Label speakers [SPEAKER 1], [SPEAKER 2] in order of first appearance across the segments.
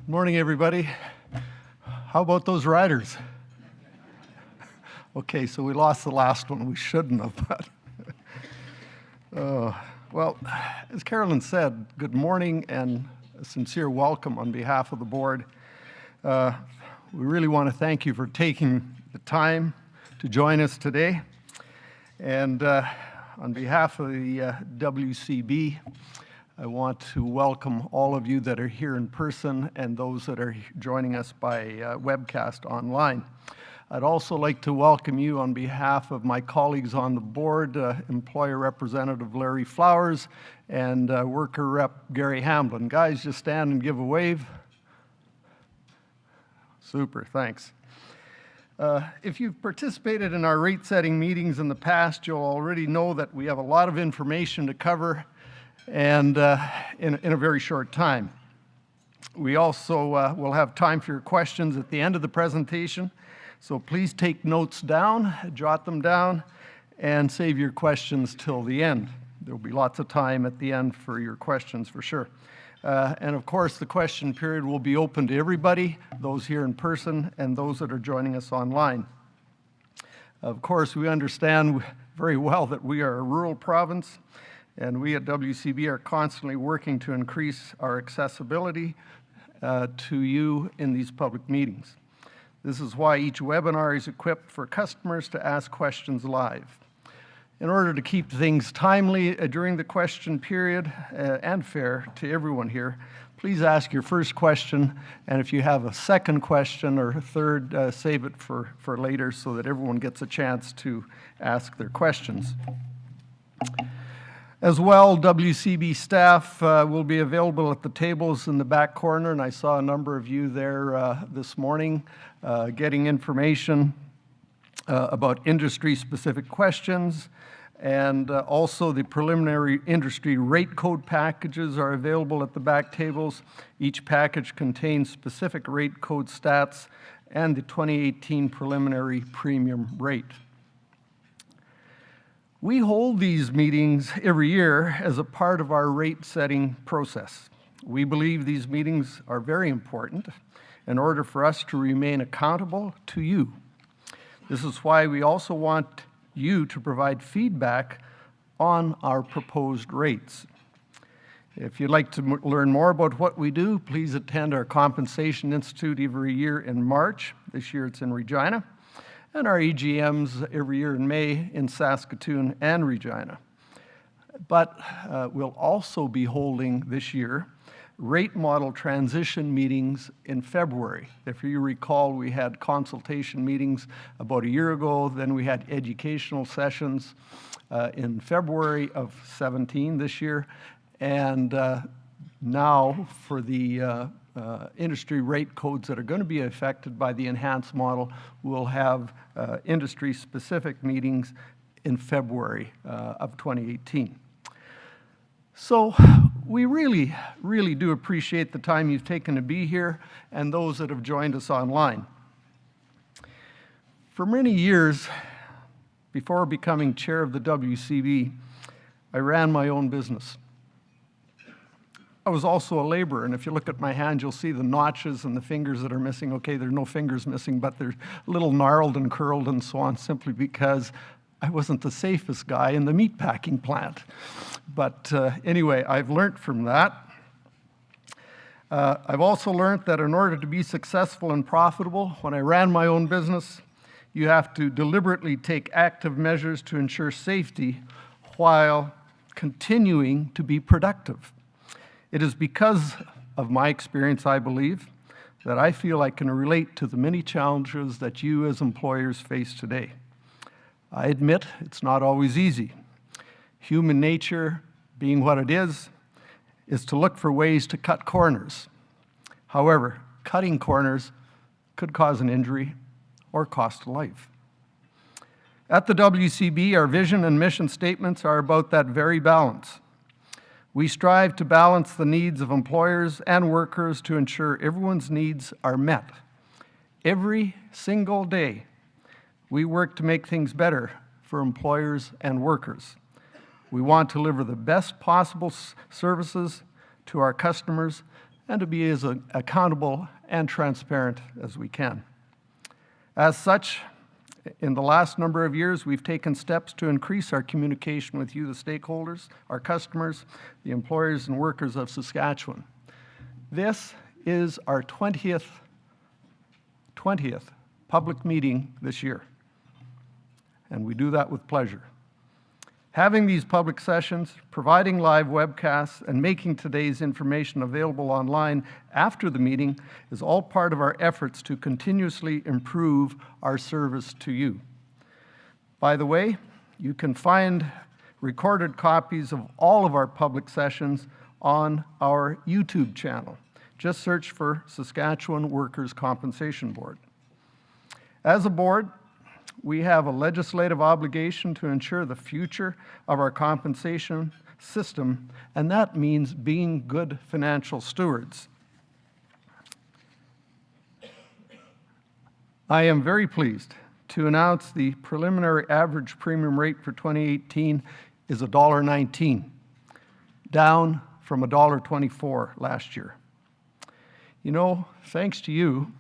[SPEAKER 1] Morning, everybody. How about those riders? Okay, so we lost the last one. We shouldn't have, but well, as Carolyn said, good morning and a sincere welcome on behalf of the board. We really want to thank you for taking the time to join us today. And on behalf of the WCB, I want to welcome all of you that are here in person and those that are joining us by webcast online. I'd also like to welcome you on behalf of my colleagues on the board, Employer Representative Larry Flowers and Worker Rep Gary Hamblin. Guys, just stand and give a wave. Super, thanks. If you've participated in our rate-setting meetings in the past, you'll already know that we have a lot of information to cover and in a very short time. We also will have time for your questions at the end of the presentation, so please take notes down, jot them down, and save your questions till the end. There'll be lots of time at the end for your questions for sure. And of course, the question period will be open to everybody, those here in person and those that are joining us online. Of course, we understand very well that we are a rural province, and we at WCB are constantly working to increase our accessibility to you in these public meetings. This is why each webinar is equipped for customers to ask questions live. In order to keep things timely during the question period and fair to everyone here, please ask your first question, and if you have a second question or a third, save it for later so that everyone gets a chance to ask their questions. As well, WCB staff will be available at the tables in the back corner, and I saw a number of you there this morning getting information about industry-specific questions, and also the preliminary industry rate code packages are available at the back tables. Each package contains specific rate code stats and the 2018 preliminary premium rate. We hold these meetings every year as a part of our rate-setting process. We believe these meetings are very important in order for us to remain accountable to you. This is why we also want you to provide feedback on our proposed rates. If you'd like to learn more about what we do, please attend our Compensation Institute every year in March. This year it's in Regina. And our EGMs every year in May in Saskatoon and Regina. But we'll also be holding this year rate model transition meetings in February. If you recall, we had consultation meetings about a year ago, then we had educational sessions in February of 17 this year, and now for the industry rate codes that are going to be affected by the enhanced model, we'll have industry-specific meetings in February of 2018. So we really, really do appreciate the time you've taken to be here and those that have joined us online. For many years, before becoming chair of the WCB, I ran my own business. I was also a laborer, and if you look at my hand, you'll see the notches and the fingers that are missing. Okay, there are no fingers missing, but they're a little gnarled and curled and so on, simply because I wasn't the safest guy in the meat packing plant. But anyway, I've learned from that. I've also learned that in order to be successful and profitable, when I ran my own business, you have to deliberately take active measures to ensure safety while continuing to be productive. It is because of my experience, I believe, that I feel I can relate to the many challenges that you as employers face today. I admit it's not always easy. Human nature, being what it is to look for ways to cut corners. However, cutting corners could cause an injury or cost a life. At the WCB, our vision and mission statements are about that very balance. We strive to balance the needs of employers and workers to ensure everyone's needs are met. Every single day, we work to make things better for employers and workers. We want to deliver the best possible services to our customers and to be as accountable and transparent as we can. As such, in the last number of years, we've taken steps to increase our communication with you, the stakeholders, our customers, the employers and workers of Saskatchewan. This is our 20th public meeting this year, and we do that with pleasure. Having these public sessions, providing live webcasts, and making today's information available online after the meeting is all part of our efforts to continuously improve our service to you. By the way, you can find recorded copies of all of our public sessions on our YouTube channel. Just search for Saskatchewan Workers' Compensation Board. As a board, we have a legislative obligation to ensure the future of our compensation system, and that means being good financial stewards. I am very pleased to announce the preliminary average premium rate for 2018 is $1.19, down from $1.24 last year. You know, thanks to you,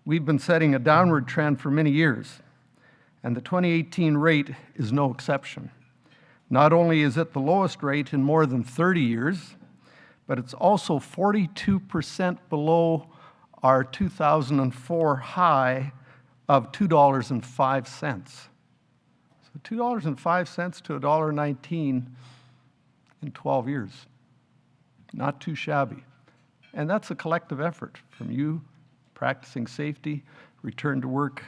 [SPEAKER 1] we've been setting a downward trend for many years, and the 2018 rate is no exception. Not only is it the lowest rate in more than 30 years, but it's also 42% below our 2004 high of $2.05. So $2.05 to $1.19 in 12 years. Not too shabby. And that's a collective effort from you, practicing safety, return to work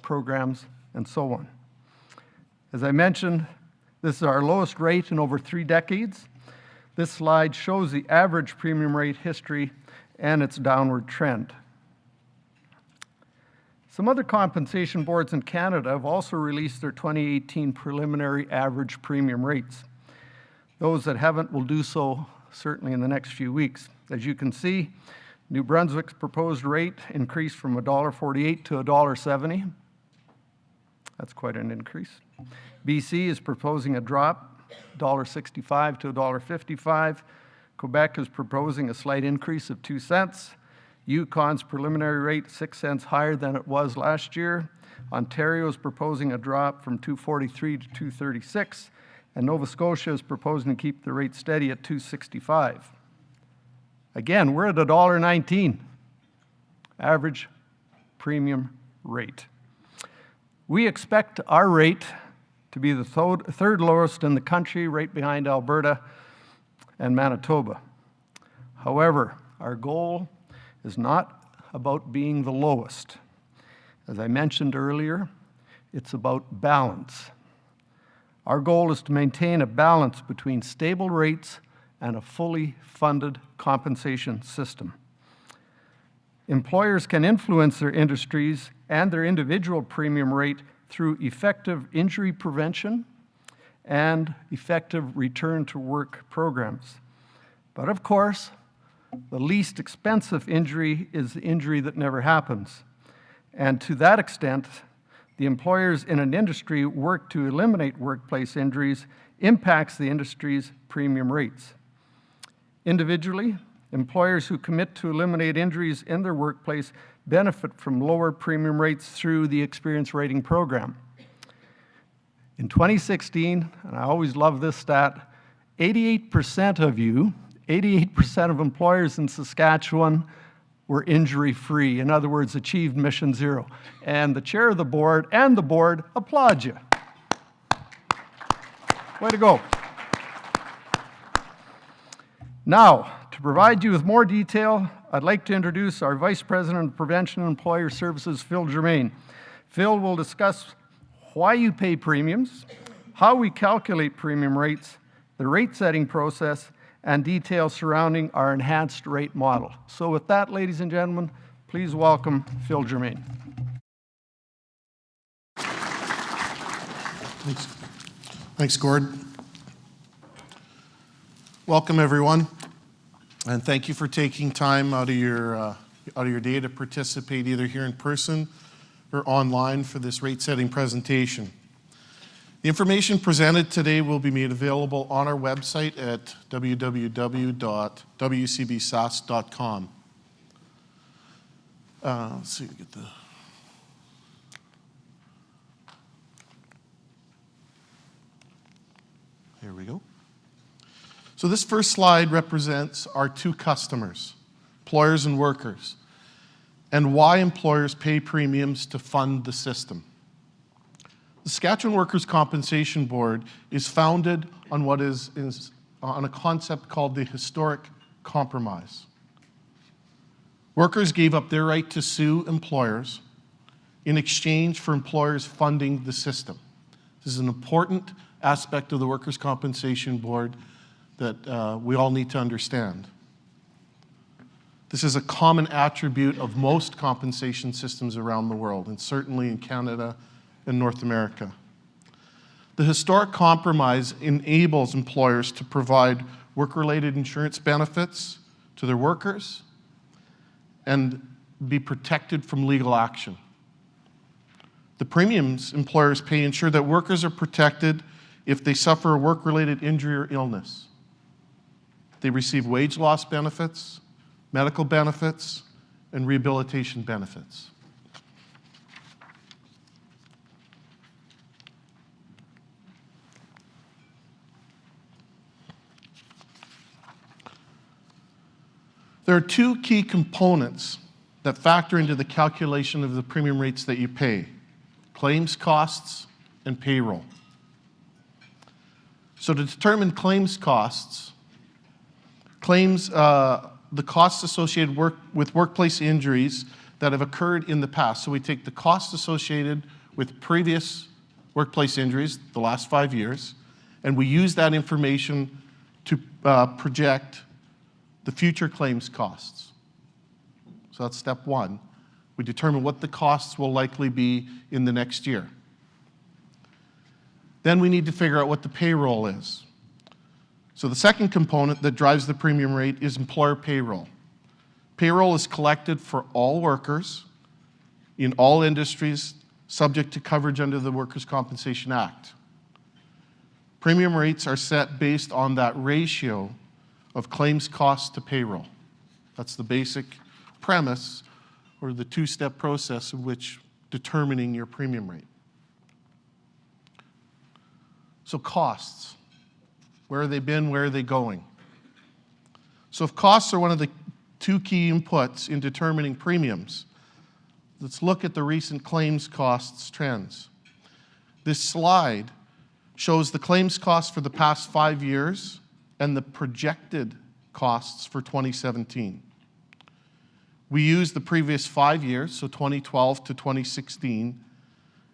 [SPEAKER 1] programs, and so on. As I mentioned, this is our lowest rate in over 3 decades. This slide shows the average premium rate history and its downward trend. Some other compensation boards in Canada have also released their 2018 preliminary average premium rates. Those that haven't will do so certainly in the next few weeks. As you can see, New Brunswick's proposed rate increased from $1.48 to $1.70. That's quite an increase. BC is proposing a drop, $1.65 to $1.55. Quebec is proposing a slight increase of 2 cents. Yukon's preliminary rate 6 cents higher than it was last year. Ontario is proposing a drop from $2.43 to $2.36. And Nova Scotia is proposing to keep the rate steady at $2.65. Again, we're at $1.19 average premium rate. We expect our rate to be the third lowest in the country, right behind Alberta and Manitoba. However, our goal is not about being the lowest. As I mentioned earlier, it's about balance. Our goal is to maintain a balance between stable rates and a fully funded compensation system. Employers can influence their industries and their individual premium rate through effective injury prevention and effective return to work programs. But of course, the least expensive injury is the injury that never happens. And to that extent, the employers in an industry work to eliminate workplace injuries impacts the industry's premium rates. Individually, employers who commit to eliminate injuries in their workplace benefit from lower premium rates through the experience rating program. In 2016, and I always love this stat, 88% of employers in Saskatchewan were injury-free. In other words, achieved mission zero. And the chair of the board and the board applaud you. Way to go. Now, to provide you with more detail, I'd like to introduce our Vice President of Prevention and Employer Services, Phil Germain. Phil will discuss why you pay premiums, how we calculate premium rates, the rate setting process, and details surrounding our enhanced rate model. So with that, ladies and gentlemen, please welcome Phil Germain.
[SPEAKER 2] Thanks, Gord. Welcome, everyone, and thank you for taking time out of your day to participate either here in person or online for this rate setting presentation. The information presented today will be made available on our website at www.wcbsas.com. Let's see, get the... Here we go. So this first slide represents our two customers, employers and workers, and why employers pay premiums to fund the system. The Saskatchewan Workers' Compensation Board is founded on what is on a concept called the historic compromise. Workers gave up their right to sue employers in exchange for employers funding the system. This is an important aspect of the Workers' Compensation Board that we all need to understand. This is a common attribute of most compensation systems around the world, and certainly in Canada and North America. The historic compromise enables employers to provide work-related insurance benefits to their workers and be protected from legal action. The premiums employers pay ensure that workers are protected if they suffer a work-related injury or illness. They receive wage loss benefits, medical benefits, and rehabilitation benefits. There are two key components that factor into the calculation of the premium rates that you pay: claims costs and payroll. So to determine claims costs, the costs associated with workplace injuries that have occurred in the past. So we take the costs associated with previous workplace injuries, the last 5 years, and we use that information to project the future claims costs. So that's step one. We determine what the costs will likely be in the next year. Then we need to figure out what the payroll is. So the second component that drives the premium rate is employer payroll. Payroll is collected for all workers in all industries subject to coverage under the Workers' Compensation Act. Premium rates are set based on that ratio of claims costs to payroll. That's the basic premise or the two-step process of which determining your premium rate. So costs. Where have they been? Where are they going? So if costs are one of the two key inputs in determining premiums, let's look at the recent claims costs trends. This slide shows the claims costs for the past 5 years and the projected costs for 2017. We use the previous 5 years, so 2012 to 2016,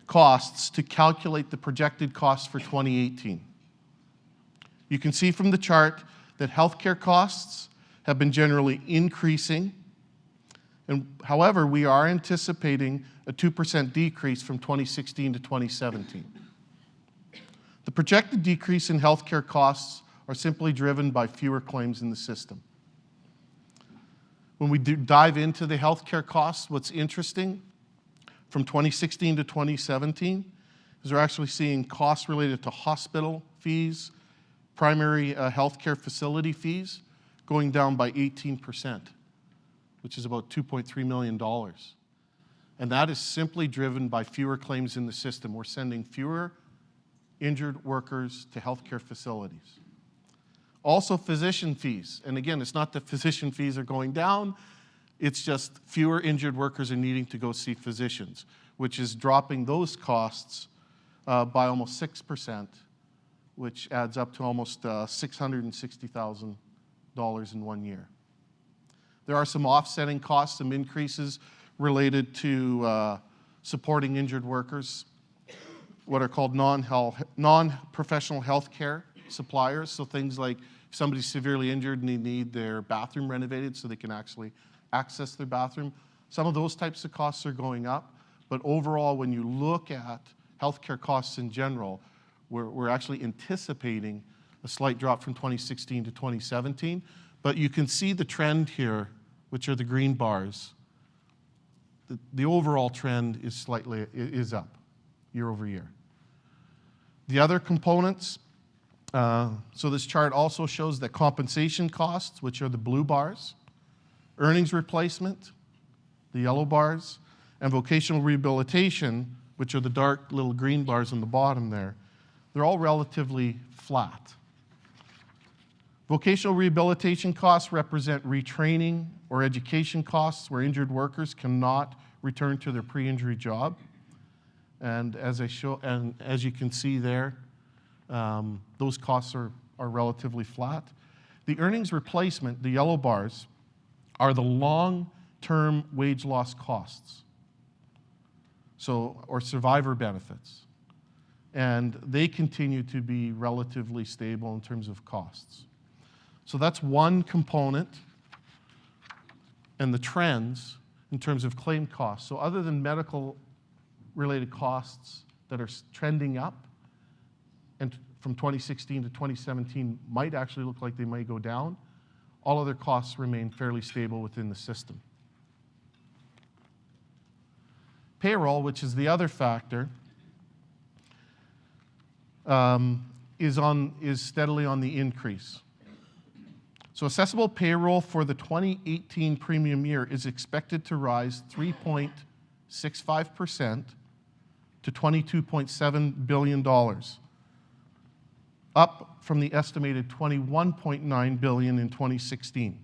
[SPEAKER 2] costs to calculate the projected costs for 2018. You can see from the chart that healthcare costs have been generally increasing, and however, we are anticipating a 2% decrease from 2016 to 2017. The projected decrease in healthcare costs are simply driven by fewer claims in the system. When we dive into the healthcare costs, what's interesting from 2016 to 2017 is we're actually seeing costs related to hospital fees, primary healthcare facility fees going down by 18%, which is about $2.3 million. And that is simply driven by fewer claims in the system. We're sending fewer injured workers to healthcare facilities. Also physician fees. And again, it's not that physician fees are going down, it's just fewer injured workers are needing to go see physicians, which is dropping those costs by almost 6%, which adds up to almost $660,000 in 1 year. There are some offsetting costs, some increases related to supporting injured workers, what are called non-professional health care suppliers. So things like if somebody's severely injured and they need their bathroom renovated so they can actually access their bathroom, some of those types of costs are going up. But overall, when you look at healthcare costs in general, we're actually anticipating a slight drop from 2016 to 2017. But you can see the trend here, which are the green bars. The overall trend is up year over year. The other components, so this chart also shows that compensation costs, which are the blue bars, earnings replacement, the yellow bars, and vocational rehabilitation, which are the dark little green bars on the bottom there, they're all relatively flat. Vocational rehabilitation costs represent retraining or education costs where injured workers cannot return to their pre-injury job. And as you can see there, those costs are relatively flat. The earnings replacement, the yellow bars, are the long-term wage loss costs, or survivor benefits. And they continue to be relatively stable in terms of costs. So that's one component, and the trends in terms of claim costs. So other than medical-related costs that are trending up, and from 2016 to 2017 might actually look like they might go down, all other costs remain fairly stable within the system. Payroll, which is the other factor, is steadily on the increase. So assessable payroll for the 2018 premium year is expected to rise 3.65% to $22.7 billion, up from the estimated $21.9 billion in 2016.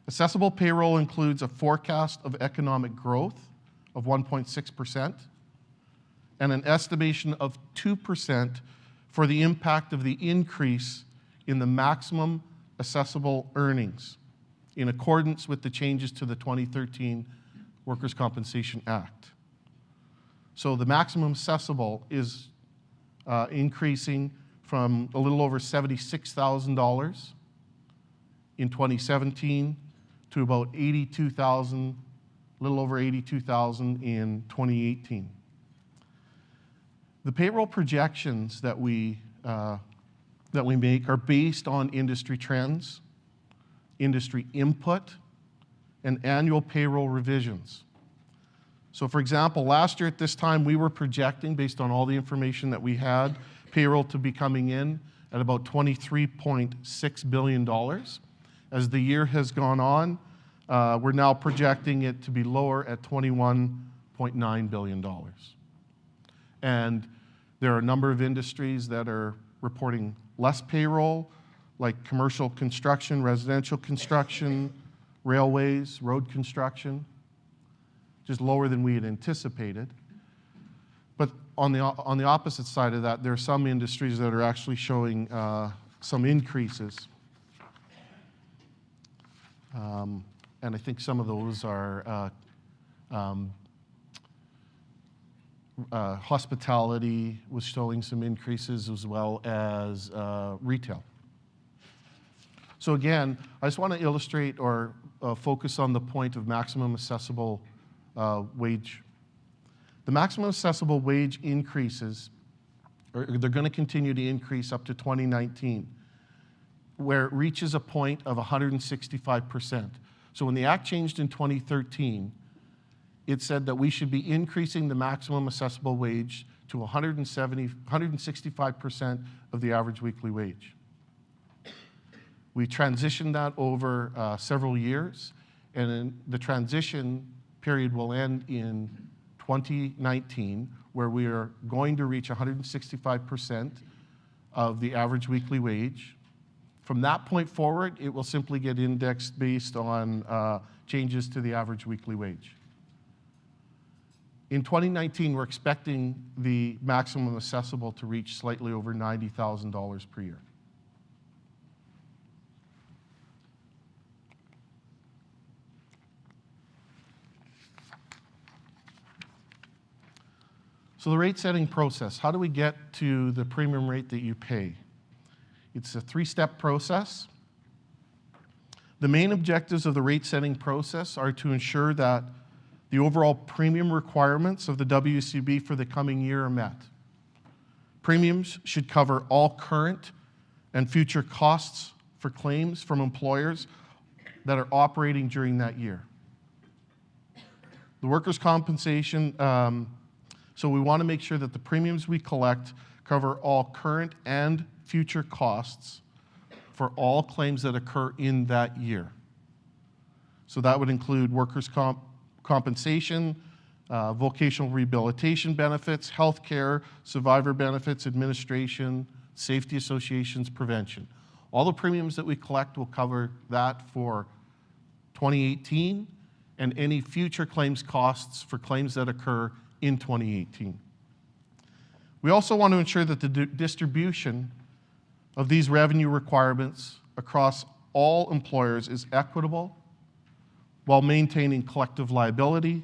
[SPEAKER 2] Assessable payroll includes a forecast of economic growth of 1.6% and an estimation of 2% for the impact of the increase in the maximum assessable earnings in accordance with the changes to the 2013 Workers' Compensation Act. So the maximum assessable is increasing from a little over $76,000 in 2017 to about a little over $82,000 in 2018. The payroll projections that we make are based on industry trends, industry input, and annual payroll revisions. So for example, last year at this time, we were projecting, based on all the information that we had, payroll to be coming in at about $23.6 billion. As the year has gone on, we're now projecting it to be lower at $21.9 billion. And there are a number of industries that are reporting less payroll, like commercial construction, residential construction, railways, road construction, just lower than we had anticipated. But on the opposite side of that, there are some industries that are actually showing some increases. And I think some of those are hospitality was showing some increases, as well as retail. So again, I just want to illustrate or focus on the point of maximum assessable wage. The maximum assessable wage increases, they're going to continue to increase up to 2019, where it reaches a point of 165%. So when the Act changed in 2013, it said that we should be increasing the maximum assessable wage to 165% of the average weekly wage. We transitioned that over several years, and then the transition period will end in 2019, where we are going to reach 165% of the average weekly wage. From that point forward, it will simply get indexed based on changes to the average weekly wage. In 2019, we're expecting the maximum assessable to reach slightly over $90,000 per year. So the rate setting process, how do we get to the premium rate that you pay? It's a three-step process. The main objectives of the rate setting process are to ensure that the overall premium requirements of the WCB for the coming year are met. Premiums should cover all current and future costs for claims from employers that are operating during that year. The workers' compensation So we want to make sure that the premiums we collect cover all current and future costs for all claims that occur in that year. So that would include workers' compensation, vocational rehabilitation benefits, health care, survivor benefits, administration, safety associations, prevention. All the premiums that we collect will cover that for 2018 and any future claims costs for claims that occur in 2018. We also want to ensure that the distribution of these revenue requirements across all employers is equitable while maintaining collective liability,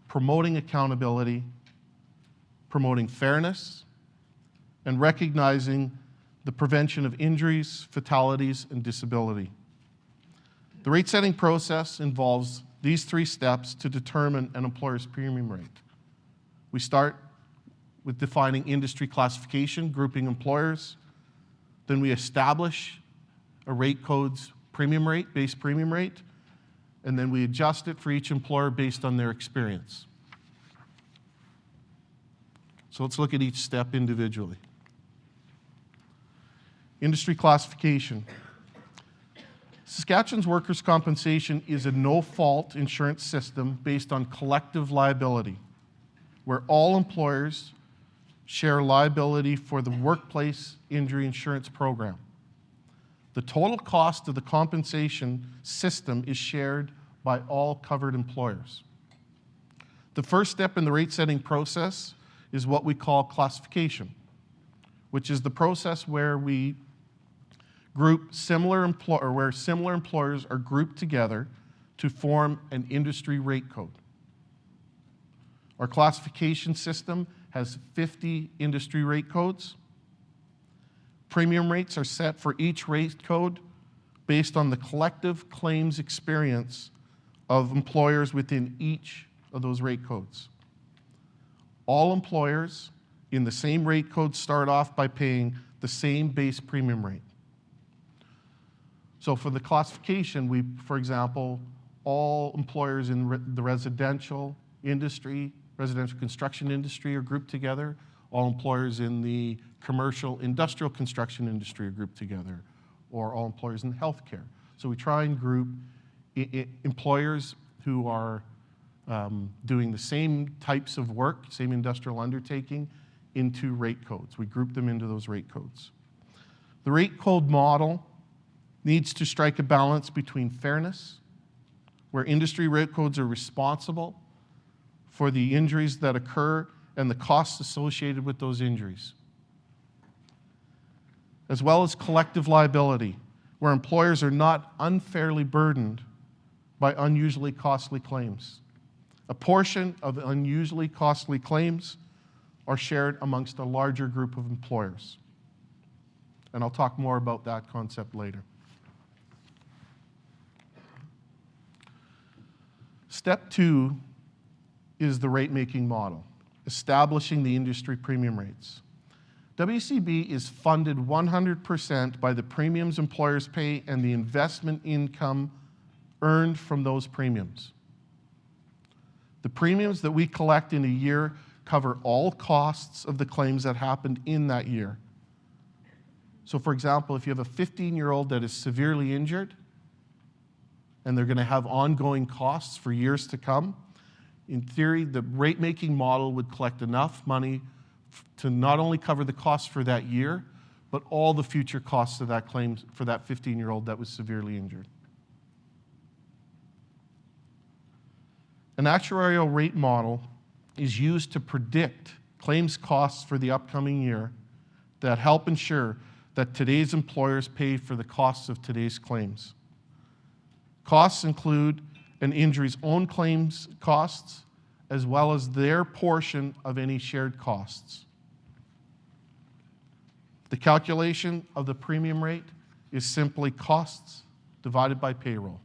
[SPEAKER 2] promoting accountability, promoting fairness, and recognizing the prevention of injuries, fatalities, and disability. The rate setting process involves these 3 steps to determine an employer's premium rate. We start with defining industry classification, grouping employers. Then we establish a rate code's premium rate, base premium rate, and then we adjust it for each employer based on their experience. So let's look at each step individually. Industry classification. Saskatchewan's workers' compensation is a no-fault insurance system based on collective liability, where all employers share liability for the workplace injury insurance program. The total cost of the compensation system is shared by all covered employers. The first step in the rate-setting process is what we call classification, which is the process where we group similar employers are grouped together to form an industry rate code. Our classification system has 50 industry rate codes. Premium rates are set for each rate code based on the collective claims experience of employers within each of those rate codes. All employers in the same rate code start off by paying the same base premium rate. So for the classification, for example, all employers in the residential industry, residential construction industry are grouped together. All employers in the commercial industrial construction industry are grouped together, or all employers in healthcare. So we try and group employers who are doing the same types of work, same industrial undertaking, into rate codes. We group them into those rate codes. The rate code model needs to strike a balance between fairness, where industry rate codes are responsible for the injuries that occur and the costs associated with those injuries, as well as collective liability, where employers are not unfairly burdened by unusually costly claims. A portion of unusually costly claims are shared amongst a larger group of employers. And I'll talk more about that concept later. Step 2 is the rate-making model, establishing the industry premium rates. WCB is funded 100% by the premiums employers pay and the investment income earned from those premiums. The premiums that we collect in a year cover all costs of the claims that happened in that year. So for example, if you have a 15-year-old that is severely injured and they're going to have ongoing costs for years to come, in theory, the rate-making model would collect enough money to not only cover the costs for that year, but all the future costs of that claim for that 15-year-old that was severely injured. An actuarial rate model is used to predict claims costs for the upcoming year that help ensure that today's employers pay for the costs of today's claims. Costs include an injury's own claims costs, as well as their portion of any shared costs. The calculation of the premium rate is simply costs divided by payroll.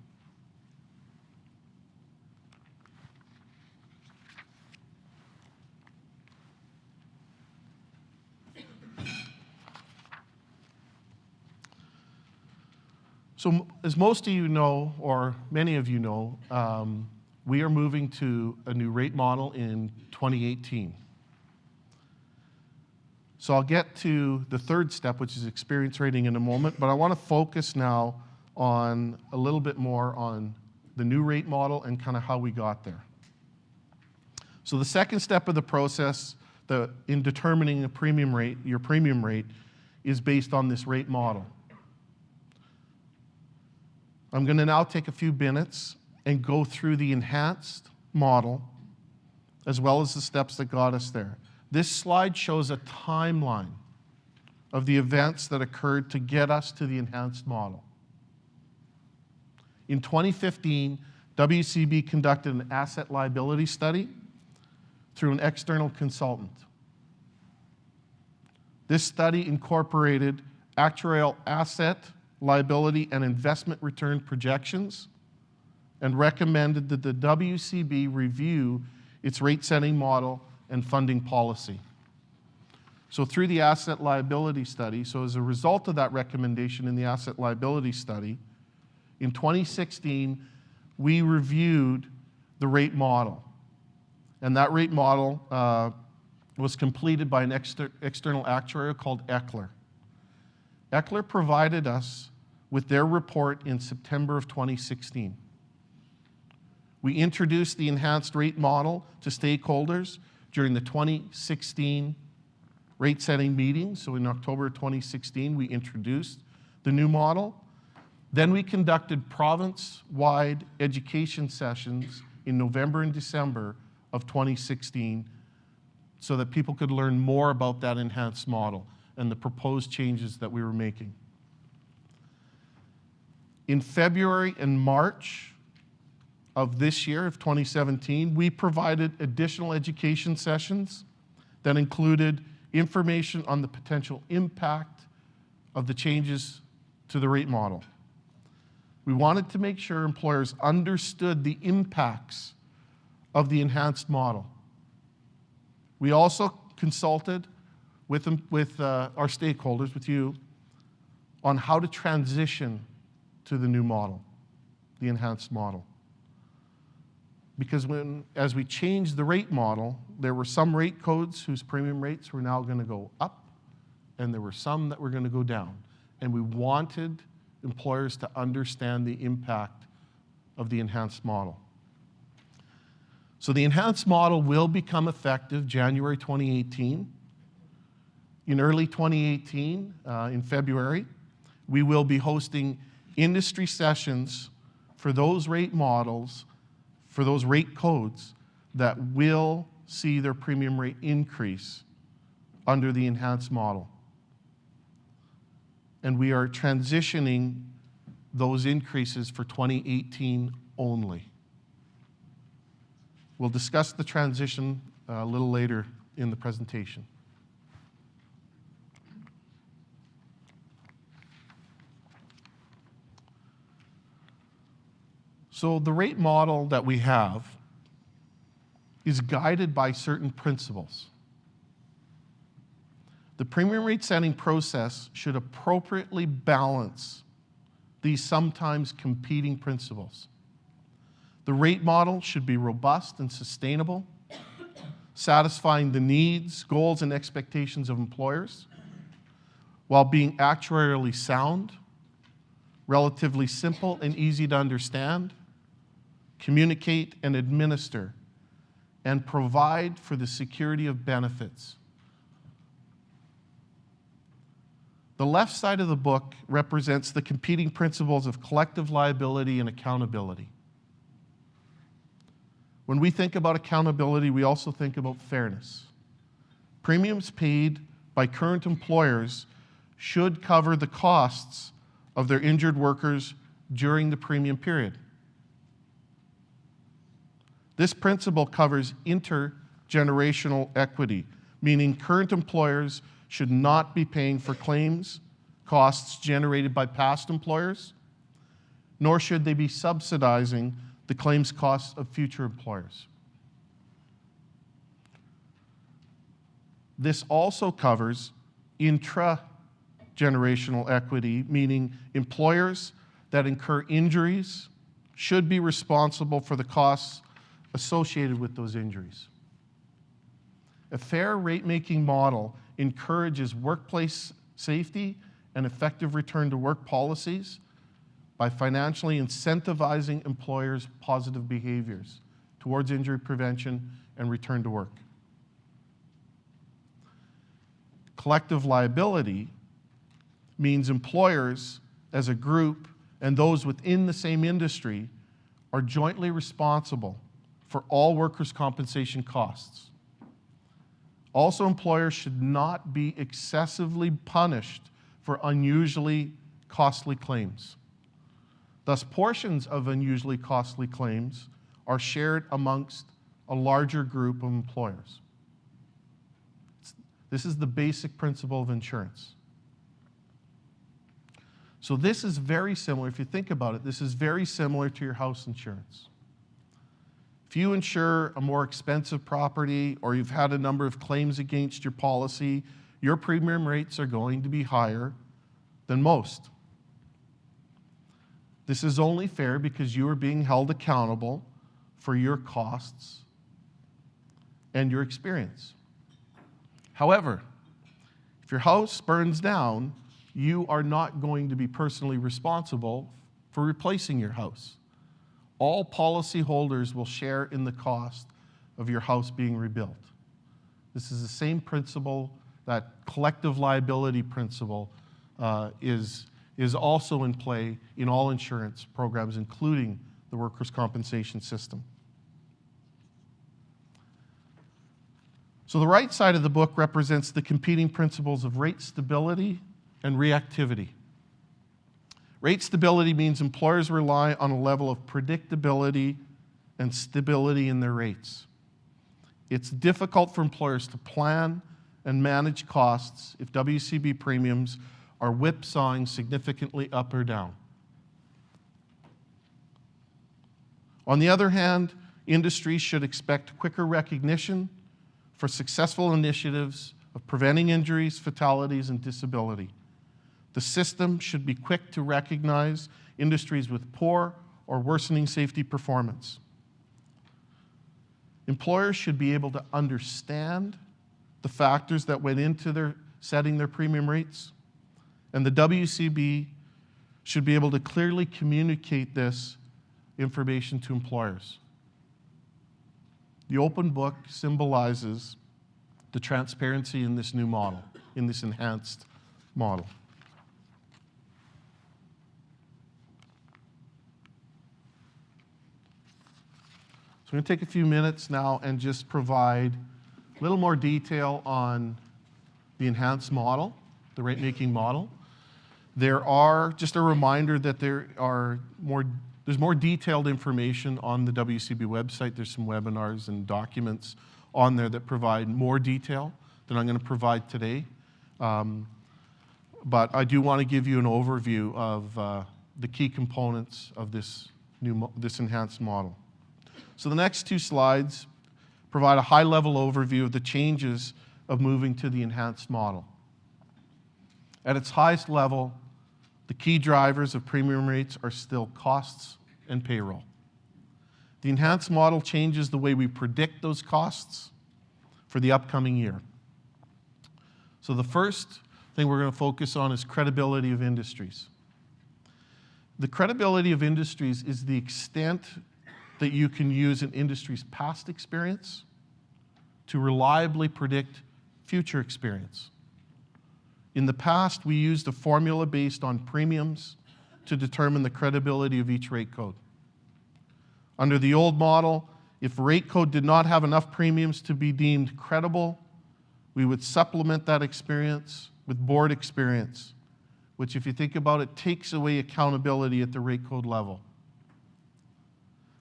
[SPEAKER 2] So as most of you know, or many of you know, we are moving to a new rate model in 2018. So I'll get to the third step, which is experience rating, in a moment, but I want to focus now on a little bit more on the new rate model and kind of how we got there. So the second step of the process in determining a premium rate, your premium rate, is based on this rate model. I'm going to now take a few minutes and go through the enhanced model as well as the steps that got us there. This slide shows a timeline of the events that occurred to get us to the enhanced model. In 2015, WCB conducted an asset liability study through an external consultant. This study incorporated actuarial asset, liability, and investment return projections and recommended that the WCB review its rate-setting model and funding policy. So through the asset liability study, so as a result of that recommendation in the asset liability study, in 2016, we reviewed the rate model. And that rate model was completed by an external actuary called Eckler. Eckler provided us with their report in September of 2016. We introduced the enhanced rate model to stakeholders during the 2016 rate setting meeting. So in October 2016, we introduced the new model. Then we conducted province-wide education sessions in November and December of 2016 so that people could learn more about that enhanced model and the proposed changes that we were making. In February and March of this year, of 2017, we provided additional education sessions that included information on the potential impact of the changes to the rate model. We wanted to make sure employers understood the impacts of the enhanced model. We also consulted with our stakeholders, with you, on how to transition to the new model, the enhanced model. Because as we changed the rate model, there were some rate codes whose premium rates were now going to go up, and there were some that were going to go down. And we wanted employers to understand the impact of the enhanced model. So the enhanced model will become effective January 2018. In early 2018, in February, we will be hosting industry sessions for those rate models, for those rate codes that will see their premium rate increase under the enhanced model. And we are transitioning those increases for 2018 only. We'll discuss the transition a little later in the presentation. So the rate model that we have is guided by certain principles. The premium rate setting process should appropriately balance these sometimes competing principles. The rate model should be robust and sustainable, satisfying the needs, goals, and expectations of employers, while being actuarially sound, relatively simple and easy to understand, communicate and administer, and provide for the security of benefits. The left side of the book represents the competing principles of collective liability and accountability. When we think about accountability, we also think about fairness. Premiums paid by current employers should cover the costs of their injured workers during the premium period. This principle covers intergenerational equity, meaning current employers should not be paying for claims costs generated by past employers, nor should they be subsidizing the claims costs of future employers. This also covers intra-generational equity, meaning employers that incur injuries should be responsible for the costs associated with those injuries. A fair rate-making model encourages workplace safety and effective return to work policies by financially incentivizing employers' positive behaviors towards injury prevention and return to work. Collective liability means employers as a group and those within the same industry are jointly responsible for all workers' compensation costs. Also, employers should not be excessively punished for unusually costly claims. Thus, portions of unusually costly claims are shared amongst a larger group of employers. This is the basic principle of insurance. So this is very similar, if you think about it, this is very similar to your house insurance. If you insure a more expensive property or you've had a number of claims against your policy, your premium rates are going to be higher than most. This is only fair because you are being held accountable for your costs and your experience. However, if your house burns down, you are not going to be personally responsible for replacing your house. All policyholders will share in the cost of your house being rebuilt. This is the same principle, that collective liability principle is also in play in all insurance programs, including the workers' compensation system. So the right side of the book represents the competing principles of rate stability and reactivity. Rate stability means employers rely on a level of predictability and stability in their rates. It's difficult for employers to plan and manage costs if WCB premiums are whipsawing significantly up or down. On the other hand, industry should expect quicker recognition for successful initiatives of preventing injuries, fatalities, and disability. The system should be quick to recognize industries with poor or worsening safety performance. Employers should be able to understand the factors that went into setting their premium rates, and the WCB should be able to clearly communicate this information to employers. The open book symbolizes the transparency in this new model, in this enhanced model. So I'm going to take a few minutes now and just provide a little more detail on the enhanced model, the rate-making model. There are, just a reminder that there's more detailed information on the WCB website. There's some webinars and documents on there that provide more detail than I'm going to provide today. But I do want to give you an overview of the key components of this enhanced model. So the next two slides provide a high-level overview of the changes of moving to the enhanced model. At its highest level, the key drivers of premium rates are still costs and payroll. The enhanced model changes the way we predict those costs for the upcoming year. So the first thing we're going to focus on is credibility of industries. The credibility of industries is the extent that you can use an industry's past experience to reliably predict future experience. In the past, we used a formula based on premiums to determine the credibility of each rate code. Under the old model, if a rate code did not have enough premiums to be deemed credible, we would supplement that experience with board experience, which, if you think about it, takes away accountability at the rate code level.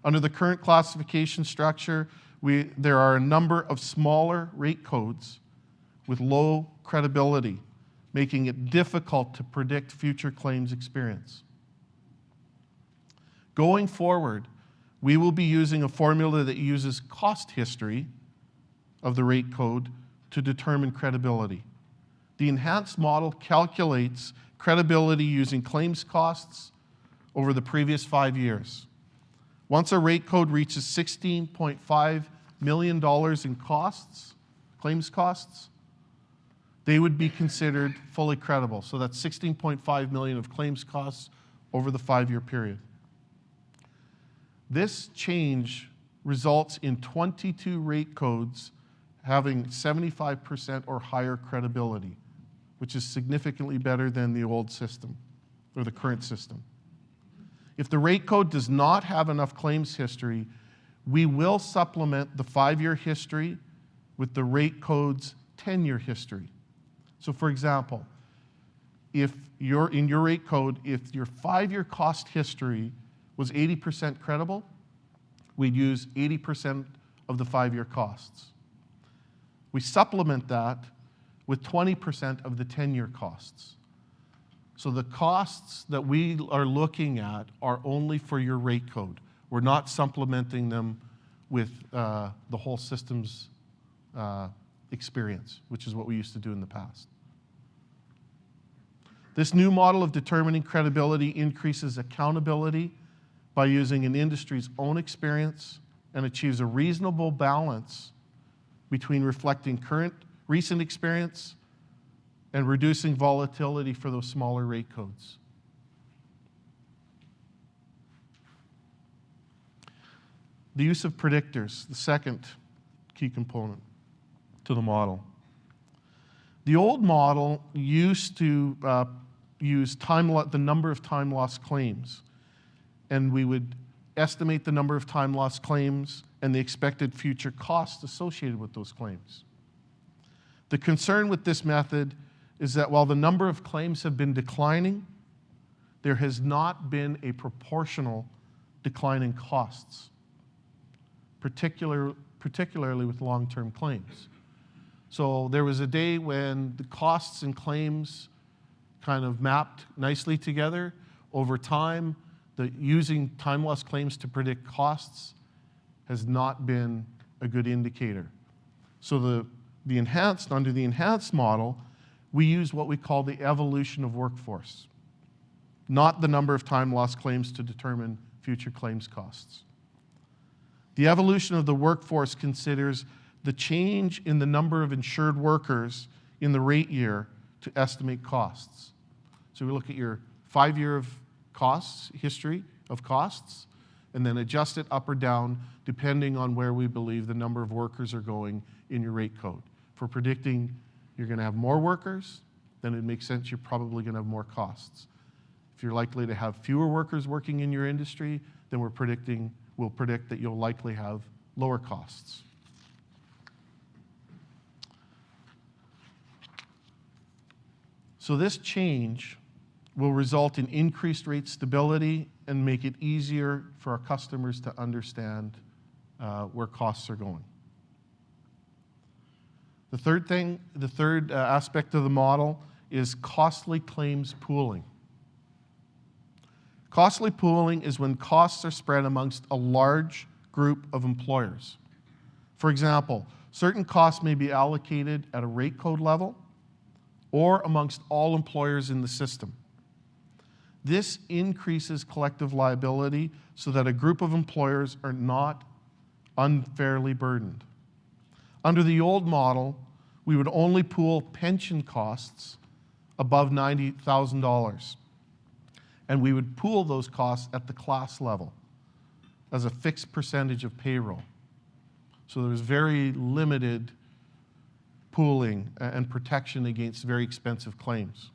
[SPEAKER 2] Under the current classification structure, there are a number of smaller rate codes with low credibility, making it difficult to predict future claims experience. Going forward, we will be using a formula that uses cost history of the rate code to determine credibility. The enhanced model calculates credibility using claims costs over the previous 5 years. Once a rate code reaches $16.5 million in costs, claims costs, they would be considered fully credible. So that's $16.5 million of claims costs over the 5-year period. This change results in 22 rate codes having 75% or higher credibility, which is significantly better than the old system or the current system. If the rate code does not have enough claims history, we will supplement the 5-year history with the rate code's 10-year history. So for example, if you're in your rate code, if your 5-year cost history was 80% credible, we'd use 80% of the 5-year costs. We supplement that with 20% of the 10-year costs. So the costs that we are looking at are only for your rate code. We're not supplementing them with the whole system's experience, which is what we used to do in the past. This new model of determining credibility increases accountability by using an industry's own experience and achieves a reasonable balance between reflecting recent experience and reducing volatility for those smaller rate codes. The use of predictors, the second key component to the model. The old model used to use the number of time loss claims, and we would estimate the number of time loss claims and the expected future costs associated with those claims. The concern with this method is that while the number of claims have been declining, there has not been a proportional decline in costs, particularly with long-term claims. So there was a day when the costs and claims kind of mapped nicely together. Over time, using time loss claims to predict costs has not been a good indicator. So under the enhanced model, we use what we call the evolution of workforce, not the number of time loss claims to determine future claims costs. The evolution of the workforce considers the change in the number of insured workers in the rate year to estimate costs. So we look at your 5-year of costs, history of costs, and then adjust it up or down depending on where we believe the number of workers are going in your rate code. For predicting you're going to have more workers, then it makes sense you're probably going to have more costs. If you're likely to have fewer workers working in your industry, then we'll predict that you'll likely have lower costs. So this change will result in increased rate stability and make it easier for our customers to understand where costs are going. The third aspect of the model is costly claims pooling. Costly pooling is when costs are spread amongst a large group of employers. For example, certain costs may be allocated at a rate code level or amongst all employers in the system. This increases collective liability so that a group of employers are not unfairly burdened. Under the old model, we would only pool pension costs above $90,000, and we would pool those costs at the class level as a fixed percentage of payroll. So there's very limited pooling and protection against very expensive claims.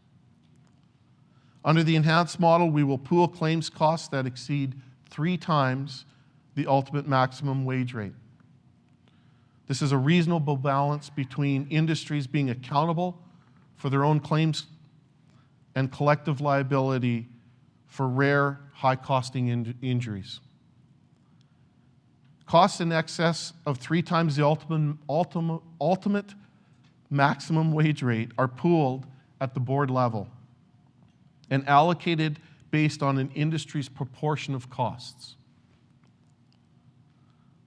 [SPEAKER 2] Under the enhanced model, we will pool claims costs that exceed 3 times the ultimate maximum wage rate. This is a reasonable balance between industries being accountable for their own claims and collective liability for rare, high-costing injuries. Costs in excess of 3 times the ultimate maximum wage rate are pooled at the board level and allocated based on an industry's proportion of costs.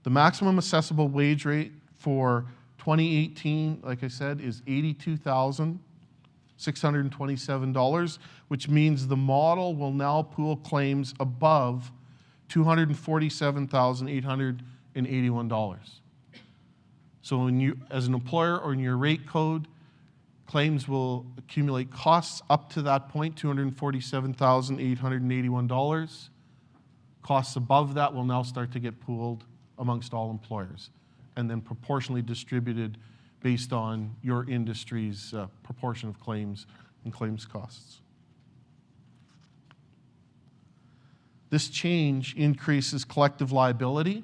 [SPEAKER 2] The maximum assessable wage rate for 2018, like I said, is $82,627, which means the model will now pool claims above $247,881. So when you, as an employer or in your rate code, claims will accumulate costs up to that point, $247,881. Costs above that will now start to get pooled amongst all employers and then proportionally distributed based on your industry's proportion of claims and claims costs. This change increases collective liability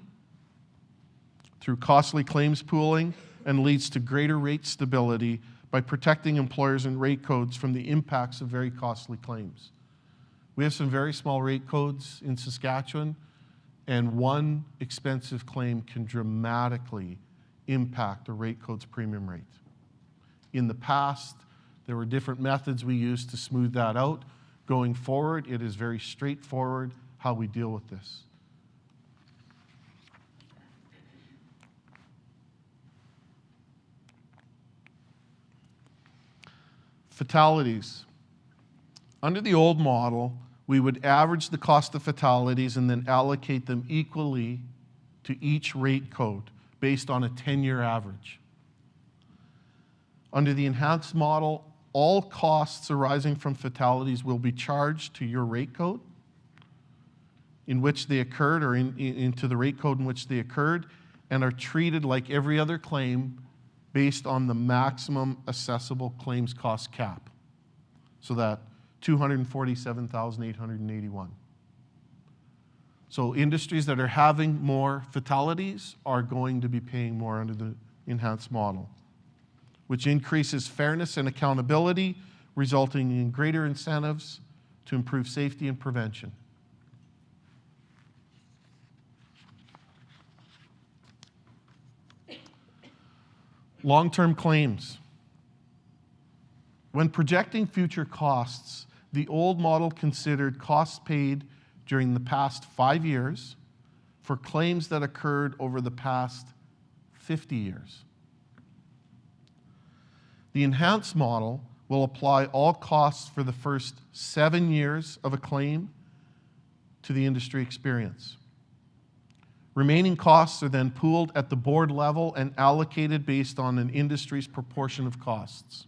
[SPEAKER 2] through costly claims pooling and leads to greater rate stability by protecting employers and rate codes from the impacts of very costly claims. We have some very small rate codes in Saskatchewan, and one expensive claim can dramatically impact a rate code's premium rate. In the past, there were different methods we used to smooth that out. Going forward, it is very straightforward how we deal with this. Fatalities. Under the old model, we would average the cost of fatalities and then allocate them equally to each rate code based on a 10-year average. Under the enhanced model, all costs arising from fatalities will be charged to your rate code in which they occurred, or into the rate code in which they occurred, and are treated like every other claim based on the maximum assessable claims cost cap. So that $247,881. So industries that are having more fatalities are going to be paying more under the enhanced model, which increases fairness and accountability, resulting in greater incentives to improve safety and prevention. Long-term claims. When projecting future costs, the old model considered costs paid during the past 5 years for claims that occurred over the past 50 years. The enhanced model will apply all costs for the first 7 years of a claim to the industry experience. Remaining costs are then pooled at the board level and allocated based on an industry's proportion of costs.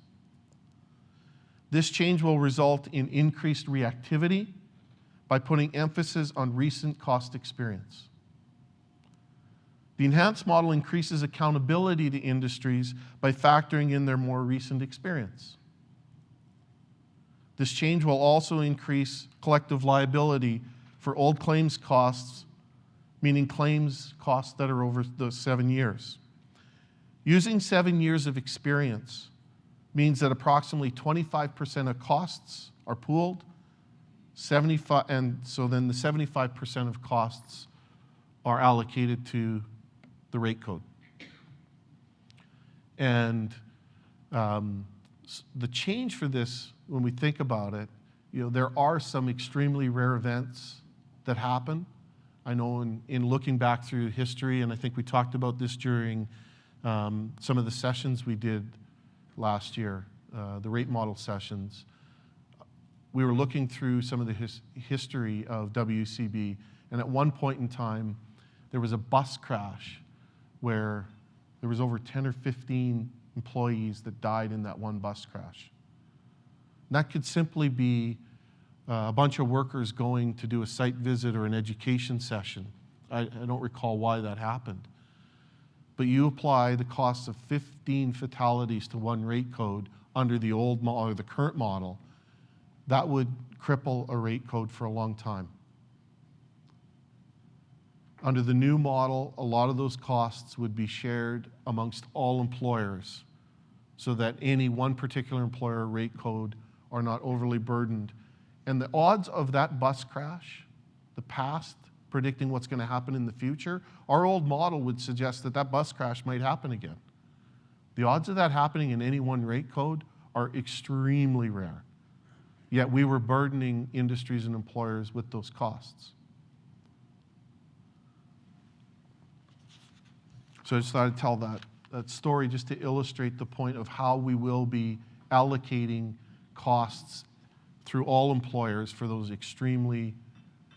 [SPEAKER 2] This change will result in increased reactivity by putting emphasis on recent cost experience. The enhanced model increases accountability to industries by factoring in their more recent experience. This change will also increase collective liability for old claims costs, meaning claims costs that are over the 7 years. Using 7 years of experience means that approximately 25% of costs are pooled, and so then the 75% of costs are allocated to the rate code. And the change for this, when we think about it, there are some extremely rare events that happen. I know in looking back through history, and I think we talked about this during some of the sessions we did last year, the rate model sessions. We were looking through some of the history of WCB, and at one point in time, there was a bus crash where there was over 10 or 15 employees that died in that one bus crash. And that could simply be a bunch of workers going to do a site visit or an education session. I don't recall why that happened. But you apply the cost of 15 fatalities to one rate code under the old model or the current model, that would cripple a rate code for a long time. Under the new model, a lot of those costs would be shared amongst all employers so that any one particular employer rate code are not overly burdened. And the odds of that bus crash, the past, predicting what's going to happen in the future, our old model would suggest that that bus crash might happen again. The odds of that happening in any one rate code are extremely rare. Yet we were burdening industries and employers with those costs. So I just thought I'd tell that story just to illustrate the point of how we will be allocating costs through all employers for those extremely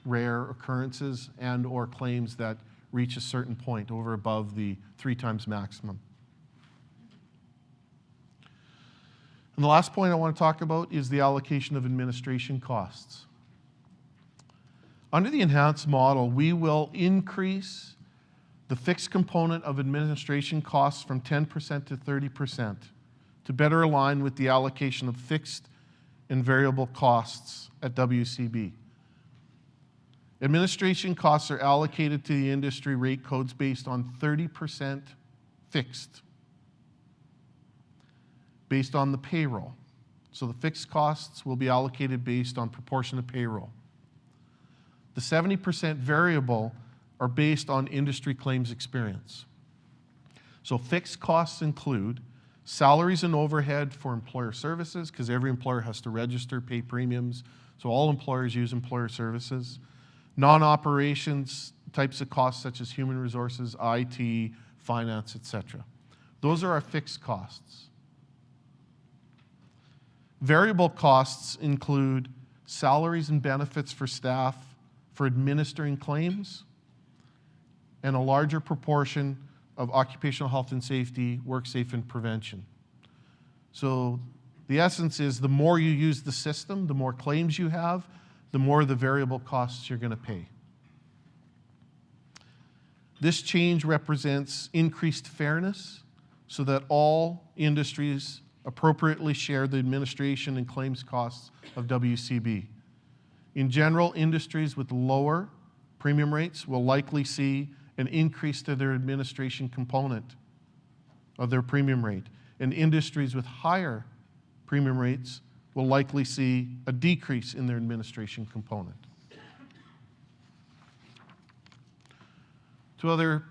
[SPEAKER 2] rare occurrences and or claims that reach a certain point over above the 3 times maximum. And the last point I want to talk about is the allocation of administration costs. Under the enhanced model, we will increase the fixed component of administration costs from 10% to 30% to better align with the allocation of fixed and variable costs at WCB. Administration costs are allocated to the industry rate codes based on 30% fixed, based on the payroll. So the fixed costs will be allocated based on proportion of payroll. The 70% variable are based on industry claims experience. So fixed costs include salaries and overhead for employer services, because every employer has to register, pay premiums, so all employers use employer services. Non-operations types of costs such as human resources, IT, finance, etc. Those are our fixed costs. Variable costs include salaries and benefits for staff for administering claims, and a larger proportion of occupational health and safety, work safe and prevention. So the essence is the more you use the system, the more claims you have, the more the variable costs you're going to pay. This change represents increased fairness so that all industries appropriately share the administration and claims costs of WCB. In general, industries with lower premium rates will likely see an increase to their administration component of their premium rate, and industries with higher premium rates will likely see a decrease in their administration component. Two other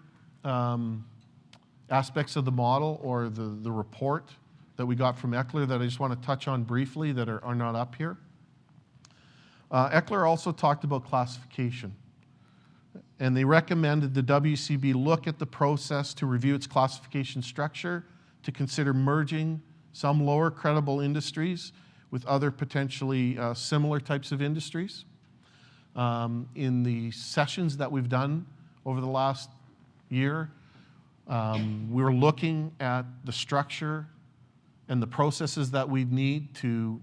[SPEAKER 2] aspects of the model or the report that we got from Eckler that I just want to touch on briefly that are not up here. Eckler also talked about classification, and they recommended the WCB look at the process to review its classification structure, to consider merging some lower credible industries with other potentially similar types of industries. In the sessions that we've done over the last year, we're looking at the structure and the processes that we need to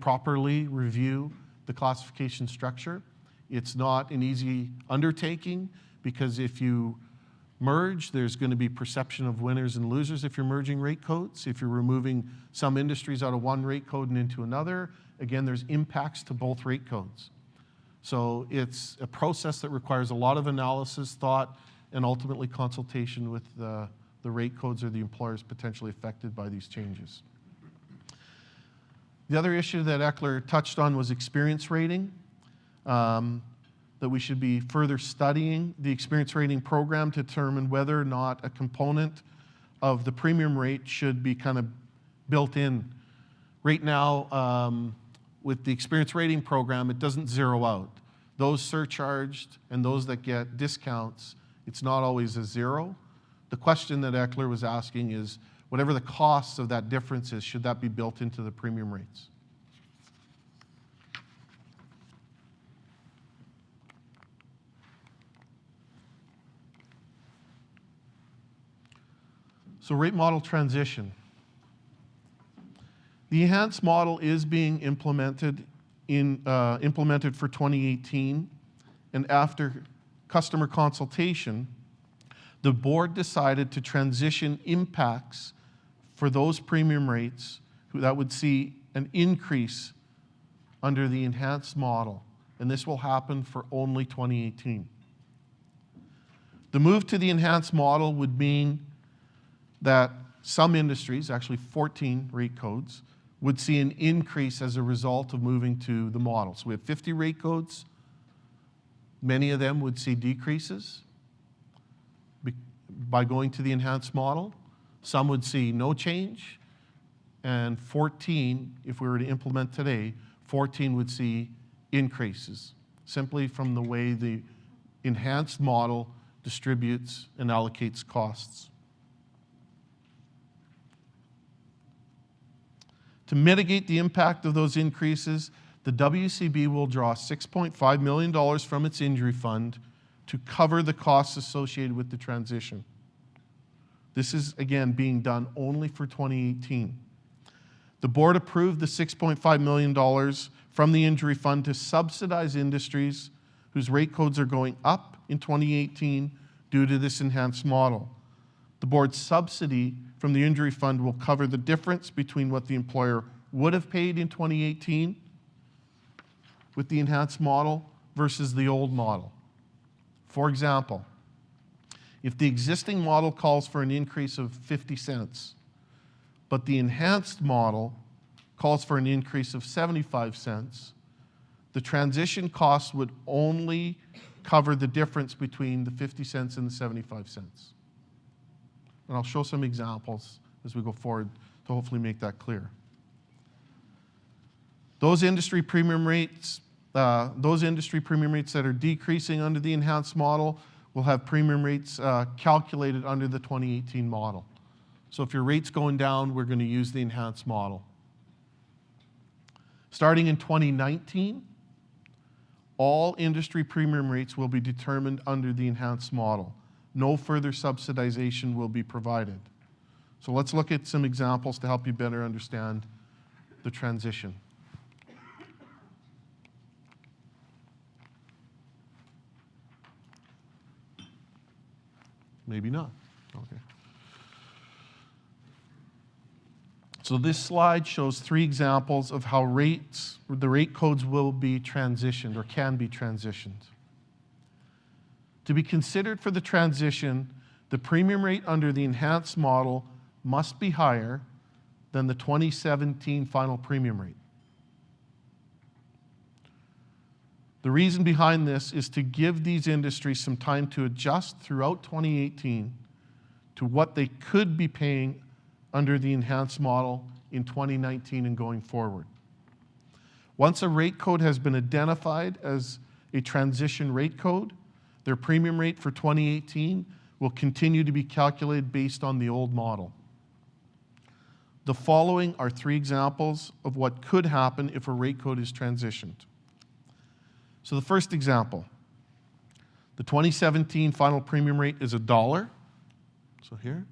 [SPEAKER 2] properly review the classification structure. It's not an easy undertaking because if you merge, there's going to be perception of winners and losers if you're merging rate codes. If you're removing some industries out of one rate code and into another, again, there's impacts to both rate codes. So it's a process that requires a lot of analysis, thought, and ultimately consultation with the rate codes or the employers potentially affected by these changes. The other issue that Eckler touched on was experience rating, that we should be further studying the experience rating program to determine whether or not a component of the premium rate should be kind of built in. Right now, with the experience rating program, it doesn't zero out. Those surcharged and those that get discounts, it's not always a zero. The question that Eckler was asking is, whatever the costs of that difference is, should that be built into the premium rates? So rate model transition. The enhanced model is being implemented for 2018, and after customer consultation, the board decided to transition impacts for those premium rates that would see an increase under the enhanced model, and this will happen for only 2018. The move to the enhanced model would mean that some industries, actually 14 rate codes, would see an increase as a result of moving to the model. So we have 50 rate codes. Many of them would see decreases by going to the enhanced model. Some would see no change, and 14, if we were to implement today, 14 would see increases, simply from the way the enhanced model distributes and allocates costs. To mitigate the impact of those increases, the WCB will draw $6.5 million from its injury fund to cover the costs associated with the transition. This is, again, being done only for 2018. The board approved the $6.5 million from the injury fund to subsidize industries whose rate codes are going up in 2018 due to this enhanced model. The board's subsidy from the injury fund will cover the difference between what the employer would have paid in 2018 with the enhanced model versus the old model. For example, if the existing model calls for an increase of 50 cents, but the enhanced model calls for an increase of 75 cents, the transition cost would only cover the difference between the 50 cents and the 75 cents. And I'll show some examples as we go forward to hopefully make that clear. Those industry premium rates that are decreasing under the enhanced model will have premium rates calculated under the 2018 model. So if your rate's going down, we're going to use the enhanced model. Starting in 2019, all industry premium rates will be determined under the enhanced model. No further subsidization will be provided. So let's look at some examples to help you better understand the transition. Maybe not. Okay. So this slide shows 3 examples of how the rate codes will be transitioned or can be transitioned. To be considered for the transition, the premium rate under the enhanced model must be higher than the 2017 final premium rate. The reason behind this is to give these industries some time to adjust throughout 2018 to what they could be paying under the enhanced model in 2019 and going forward. Once a rate code has been identified as a transition rate code, their premium rate for 2018 will continue to be calculated based on the old model. The following are 3 examples of what could happen if a rate code is transitioned. So the first example, the 2017 final premium rate is $1. So here.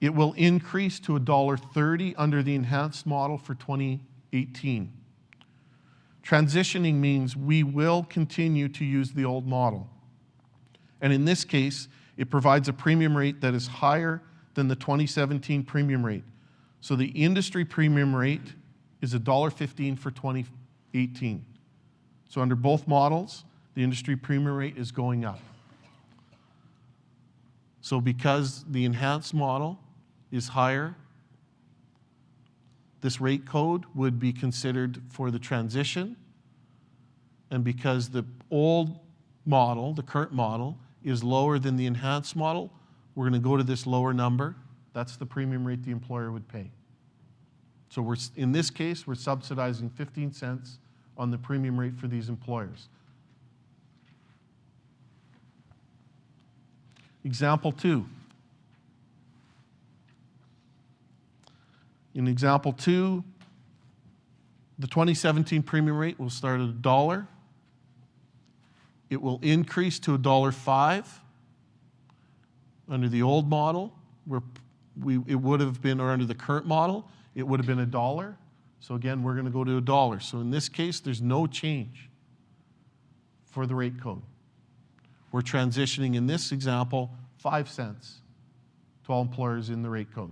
[SPEAKER 2] It will increase to $1.30 under the enhanced model for 2018. Transitioning means we will continue to use the old model. And in this case, it provides a premium rate that is higher than the 2017 premium rate. So the industry premium rate is $1.15 for 2018. So under both models, the industry premium rate is going up. So because the enhanced model is higher, this rate code would be considered for the transition. And because the old model, the current model, is lower than the enhanced model, we're going to go to this lower number. That's the premium rate the employer would pay. So in this case, we're subsidizing 15 cents on the premium rate for these employers. Example 2. In example 2, the 2017 premium rate will start at $1. It will increase to $1.05. Under the old model, it would have been, or under the current model, it would have been $1. So again, we're going to go to $1. So in this case, there's no change for the rate code. We're transitioning, in this example, 5 cents to all employers in the rate code.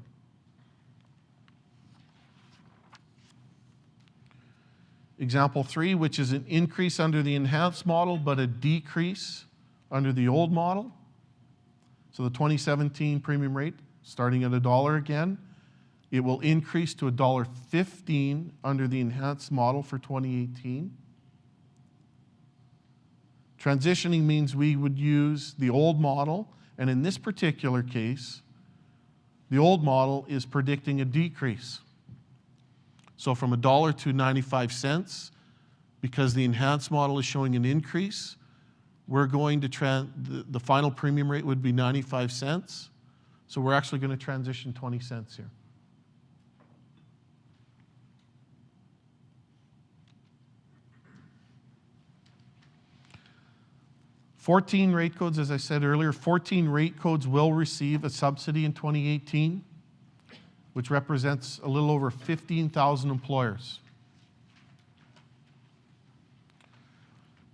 [SPEAKER 2] Example 3, which is an increase under the enhanced model, but a decrease under the old model. So the 2017 premium rate, starting at $1 again, it will increase to $1.15 under the enhanced model for 2018. Transitioning means we would use the old model, and in this particular case, the old model is predicting a decrease. So from $1 to 95 cents, because the enhanced model is showing an increase, we're going to the final premium rate would be 95 cents. So we're actually going to transition 20 cents here. 14 rate codes, as I said earlier, 14 rate codes will receive a subsidy in 2018, which represents a little over 15,000 employers.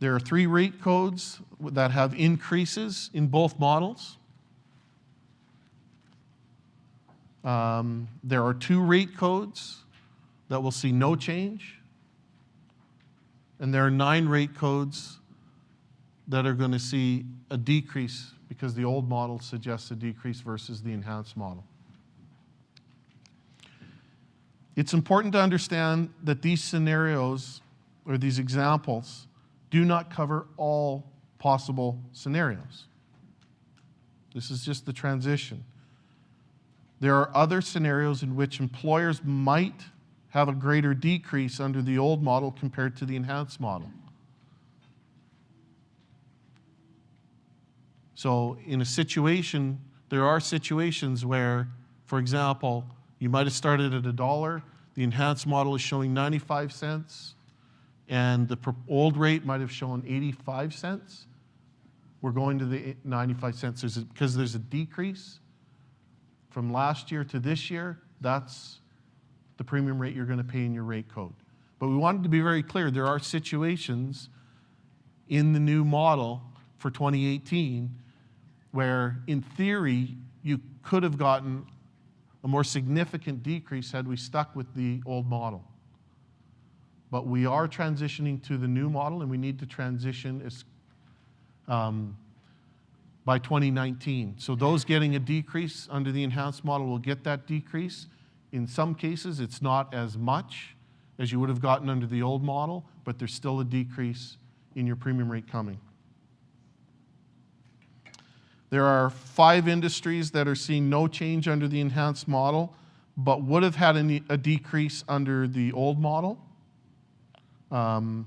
[SPEAKER 2] There are 3 rate codes that have increases in both models. There are 2 rate codes that will see no change. And there are 9 rate codes that are going to see a decrease because the old model suggests a decrease versus the enhanced model. It's important to understand that these scenarios or these examples do not cover all possible scenarios. This is just the transition. There are other scenarios in which employers might have a greater decrease under the old model compared to the enhanced model. So in a situation, there are situations where, for example, you might have started at $1, the enhanced model is showing 95 cents, and the old rate might have shown 85 cents. We're going to the 95 cents because there's a decrease from last year to this year. That's the premium rate you're going to pay in your rate code. But we wanted to be very clear. There are situations in the new model for 2018 where, in theory, you could have gotten a more significant decrease had we stuck with the old model. But we are transitioning to the new model, and we need to transition by 2019. So those getting a decrease under the enhanced model will get that decrease. In some cases, it's not as much as you would have gotten under the old model, but there's still a decrease in your premium rate coming. There are 5 industries that are seeing no change under the enhanced model, but would have had a decrease under the old model. And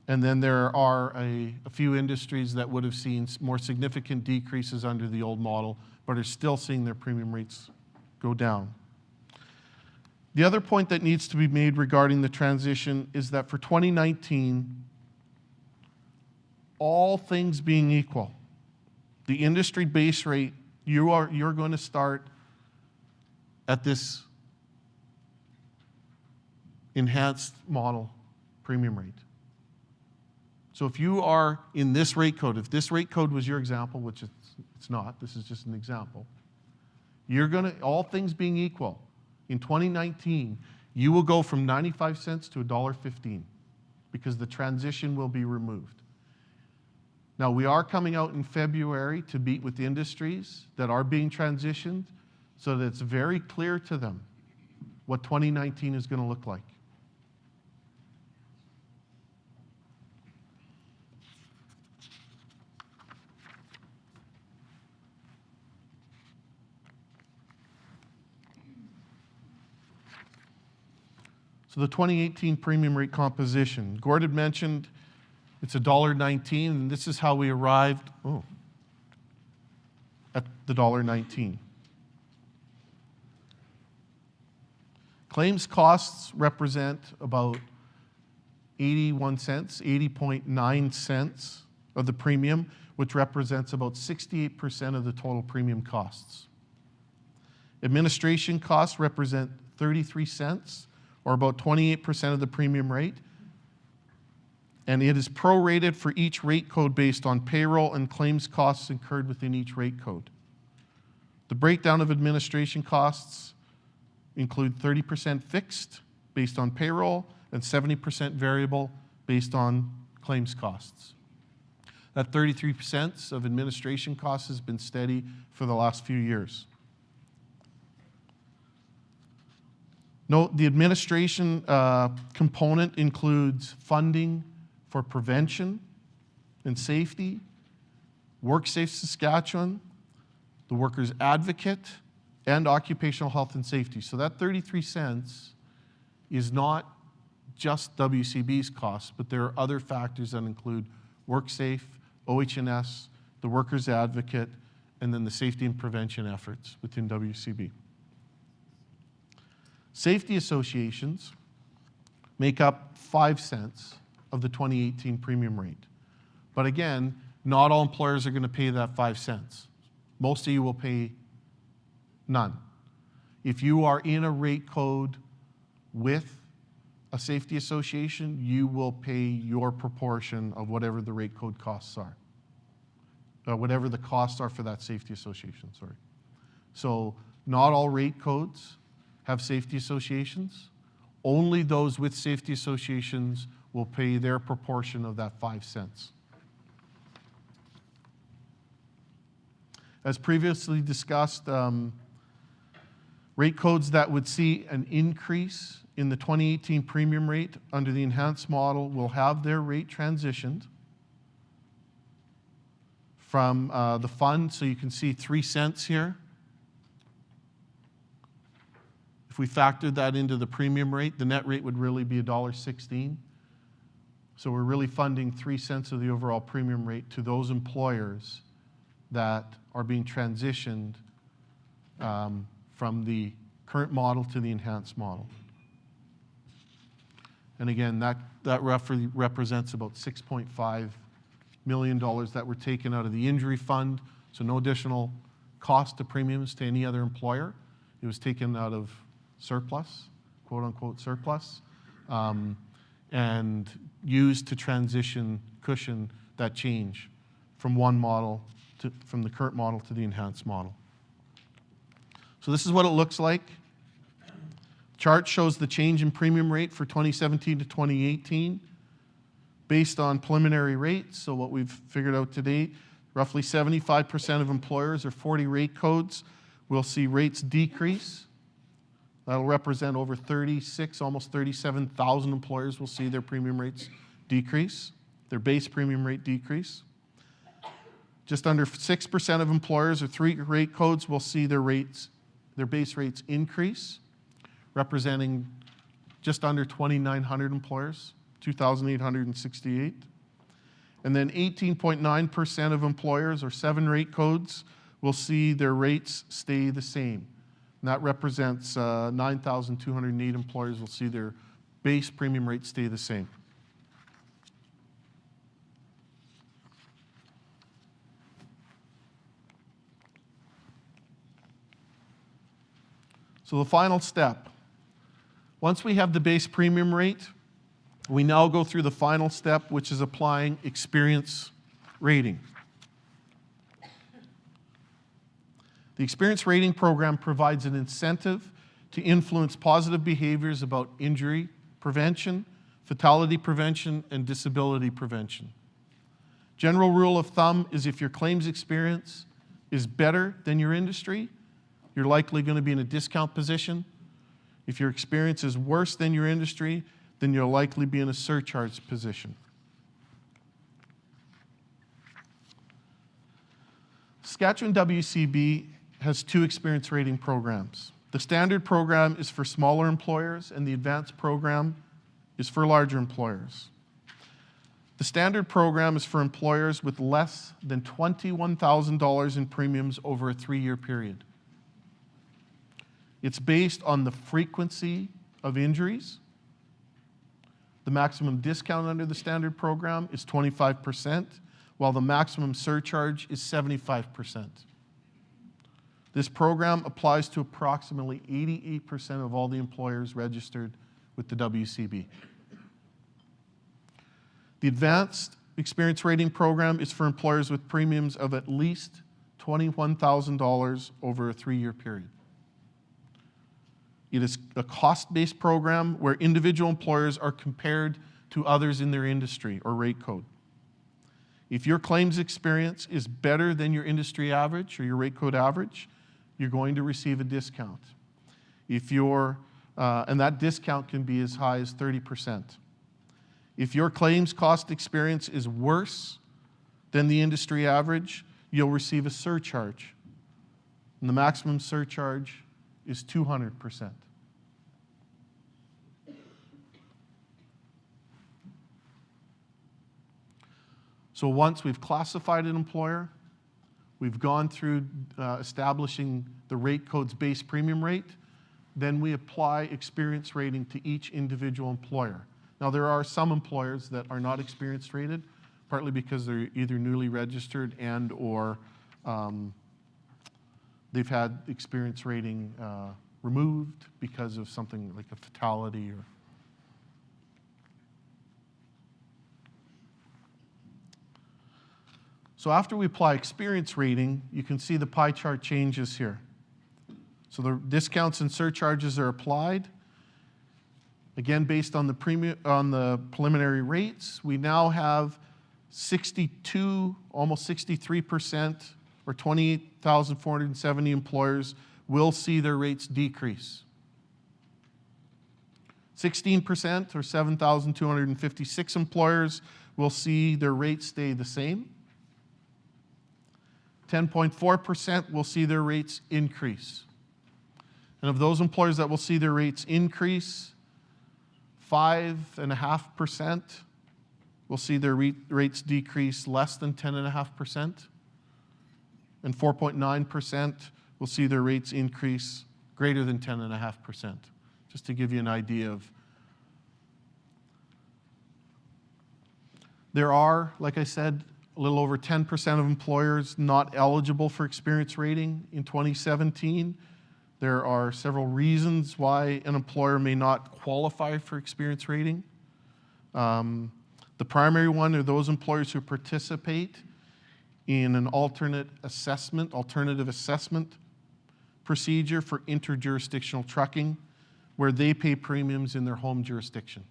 [SPEAKER 2] then there are a few industries that would have seen more significant decreases under the old model, but are still seeing their premium rates go down. The other point that needs to be made regarding the transition is that for 2019, all things being equal, the industry base rate, you're going to start at this enhanced model premium rate. So if you are in this rate code, if this rate code was your example, which it's not, this is just an example, you're going to, all things being equal, in 2019, you will go from 95 cents to $1.15 because the transition will be removed. Now, we are coming out in February to meet with industries that are being transitioned so that it's very clear to them what 2019 is going to look like. So the 2018 premium rate composition. Gord had mentioned it's $1.19, and this is how we arrived at the $1.19. Claims costs represent about 81 cents, 80.9 cents of the premium, which represents about 68% of the total premium costs. Administration costs represent 33 cents, or about 28% of the premium rate, and it is prorated for each rate code based on payroll and claims costs incurred within each rate code. The breakdown of administration costs include 30% fixed based on payroll and 70% variable based on claims costs. That 33% of administration costs has been steady for the last few years. Note the administration component includes funding for prevention and safety, WorkSafe Saskatchewan, the Workers Advocate, and Occupational Health and Safety. So that 33 cents is not just WCB's costs, but there are other factors that include WorkSafe, OH&S, the Workers Advocate, and then the safety and prevention efforts within WCB. Safety associations make up 5 cents of the 2018 premium rate. But again, Not all employers are going to pay that 5 cents. Most of you will pay none. If you are in a rate code with a safety association, you will pay your proportion of whatever the rate code costs are. Whatever the costs are for that safety association, sorry. So not all rate codes have safety associations. Only those with safety associations will pay their proportion of that 5 cents. As previously discussed, rate codes that would see an increase in the 2018 premium rate under the enhanced model will have their rate transitioned from the fund. So you can see 3 cents here. If we factored that into the premium rate, the net rate would really be $1.16. So we're really funding 3 cents of the overall premium rate to those employers that are being transitioned from the current model to the enhanced model. And again, that roughly represents about $6.5 million that were taken out of the injury fund, so no additional cost to premiums to any other employer. It was taken out of surplus, quote-unquote surplus, and used to cushion that change from one model from the current model to the enhanced model. So this is what it looks like. Chart shows the change in premium rate for 2017 to 2018 based on preliminary rates. So what we've figured out to date, roughly 75% of employers or 40 rate codes will see rates decrease. That'll represent over 36, almost 37,000 employers will see their premium rates decrease, their base premium rate decrease. Just under 6% of employers or 3 rate codes will see their base rates increase, representing just under 2,900 employers, 2,868. And then 18.9% of employers or 7 rate codes will see their rates stay the same. And that represents 9,208 employers will see their base premium rate stay the same. So the final step, once we have the base premium rate, we now go through the final step, which is applying experience rating. The experience rating program provides an incentive to influence positive behaviors about injury prevention, fatality prevention, and disability prevention. General rule of thumb is if your claims experience is better than your industry, you're likely going to be in a discount position. If your experience is worse than your industry, then you'll likely be in a surcharge position. Saskatchewan WCB has 2 experience rating programs. The standard program is for smaller employers, and the advanced program is for larger employers. The standard program is for employers with less than $21,000 in premiums over a 3-year period. It's based on the frequency of injuries. The maximum discount under the standard program is 25%, while the maximum surcharge is 75%. This program applies to approximately 88% of all the employers registered with the WCB. The advanced experience rating program is for employers with premiums of at least $21,000 over a 3-year period. It is a cost-based program where individual employers are compared to others in their industry or rate code. If your claims experience is better than your industry average or your rate code average, you're going to receive a discount. And that discount can be as high as 30%. If your claims cost experience is worse than the industry average, you'll receive a surcharge. And the maximum surcharge is 200%. So once we've classified an employer, we've gone through establishing the rate code's base premium rate, then we apply experience rating to each individual employer. Now there are some employers that are not experience rated, partly because they're either newly registered and or they've had experience rating removed because of something like a fatality or. So after we apply experience rating, you can see the pie chart changes here. So the discounts and surcharges are applied. Again, based on the preliminary rates, we now have 62, almost 63%, or 28,470 employers will see their rates decrease. 16%, or 7,256 employers, will see their rates stay the same. 10.4% will see their rates increase. And of those employers that will see their rates increase, 5.5% will see their rates decrease less than 10.5%, and 4.9% will see their rates increase greater than 10.5%, just to give you an idea of. There are, like I said, a little over 10% of employers not eligible for experience rating in 2017. There are several reasons why an employer may not qualify for experience rating. The primary one are those employers who participate in an alternative assessment procedure for interjurisdictional trucking, where they pay premiums in their home jurisdiction.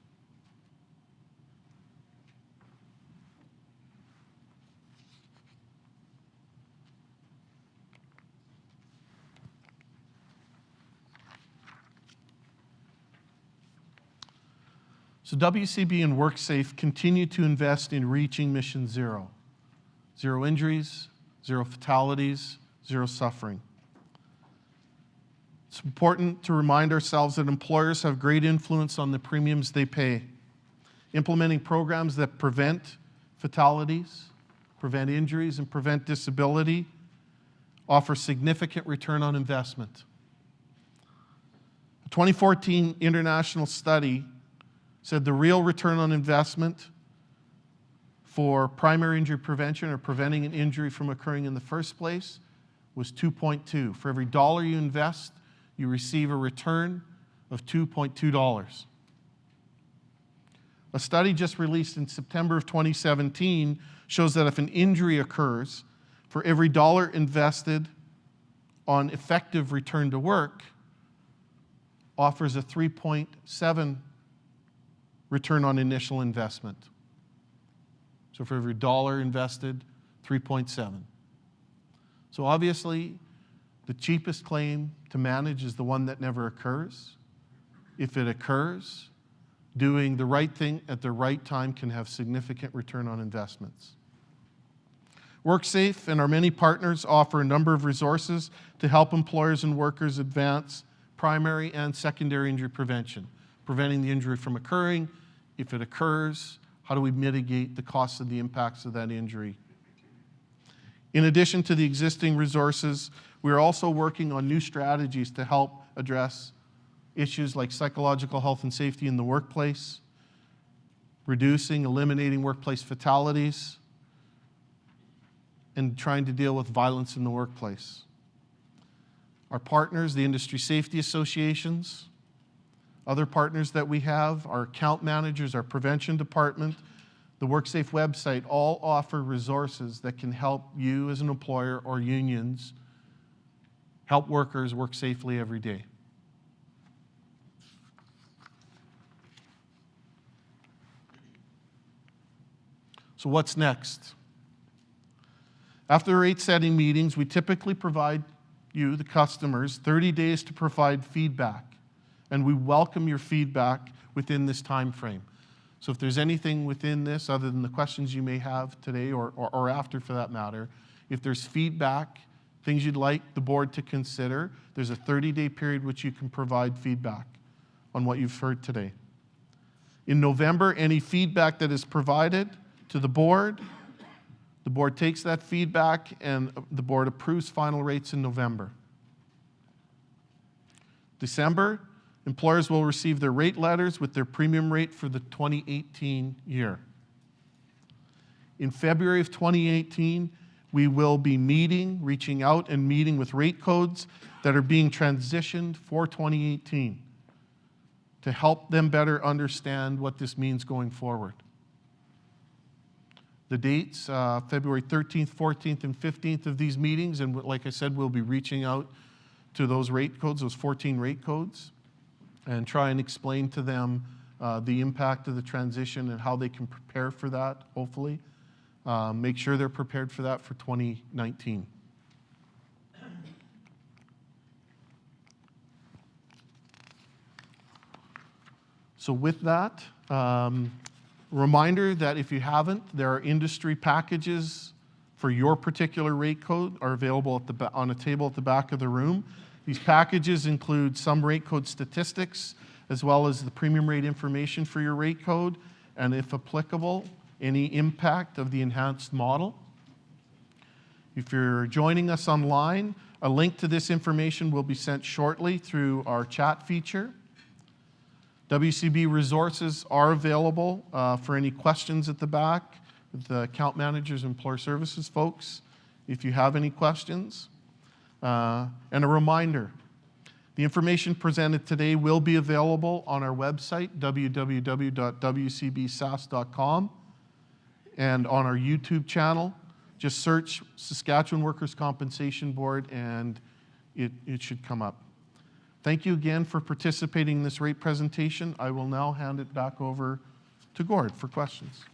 [SPEAKER 2] So WCB and WorkSafe continue to invest in reaching Mission Zero. Zero injuries, zero fatalities, zero suffering. It's important to remind ourselves that employers have great influence on the premiums they pay. Implementing programs that prevent fatalities, prevent injuries, and prevent disability offer significant return on investment. A 2014 international study said the real return on investment for primary injury prevention, or preventing an injury from occurring in the first place, was 2.2. For every dollar you invest, you receive a return of $2.2. A study just released in September of 2017 shows that if an injury occurs, for every dollar invested on effective return to work, offers a 3.7 return on initial investment. So for every dollar invested, 3.7. So obviously, the cheapest claim to manage is the one that never occurs. If it occurs, doing the right thing at the right time can have significant return on investments. WorkSafe and our many partners offer a number of resources to help employers and workers advance primary and secondary injury prevention, preventing the injury from occurring. If it occurs, how do we mitigate the costs of the impacts of that injury? In addition to the existing resources, we are also working on new strategies to help address issues like psychological health and safety in the workplace, eliminating workplace fatalities, and trying to deal with violence in the workplace. Our partners, the industry safety associations, other partners that we have, our account managers, our prevention department, the WorkSafe website, all offer resources that can help you as an employer or unions help workers work safely every day. So what's next? After the rate setting meetings, we typically provide you, the customers, 30 days to provide feedback. And we welcome your feedback within this time frame. So if there's anything within this, other than the questions you may have today or after for that matter, if there's feedback, things you'd like the board to consider, there's a 30-day period which you can provide feedback on what you've heard today. In November, any feedback that is provided to the board takes that feedback and the board approves final rates in November. December, employers will receive their rate letters with their premium rate for the 2018 year. In February of 2018, we will be reaching out and meeting with rate codes that are being transitioned for 2018 to help them better understand what this means going forward. The dates, February 13th, 14th, and 15th of these meetings, and like I said, we'll be reaching out to those rate codes, those 14 rate codes, and try and explain to them the impact of the transition and how they can prepare for that, hopefully. Make sure they're prepared for that for 2019. So with that, reminder that if you haven't, there are industry packages for your particular rate code are available on a table at the back of the room. These packages include some rate code statistics, as well as the premium rate information for your rate code, and if applicable, any impact of the enhanced model. If you're joining us online, a link to this information will be sent shortly through our chat feature. WCB resources are available for any questions at the back with the account managers and employer services folks if you have any questions. And a reminder, the information presented today will be available on our website, www.wcbsas.com, and on our YouTube channel. Just search Saskatchewan Workers' Compensation Board and it should come up. Thank you again for participating in this rate presentation. I will now hand it back over to Gord for questions.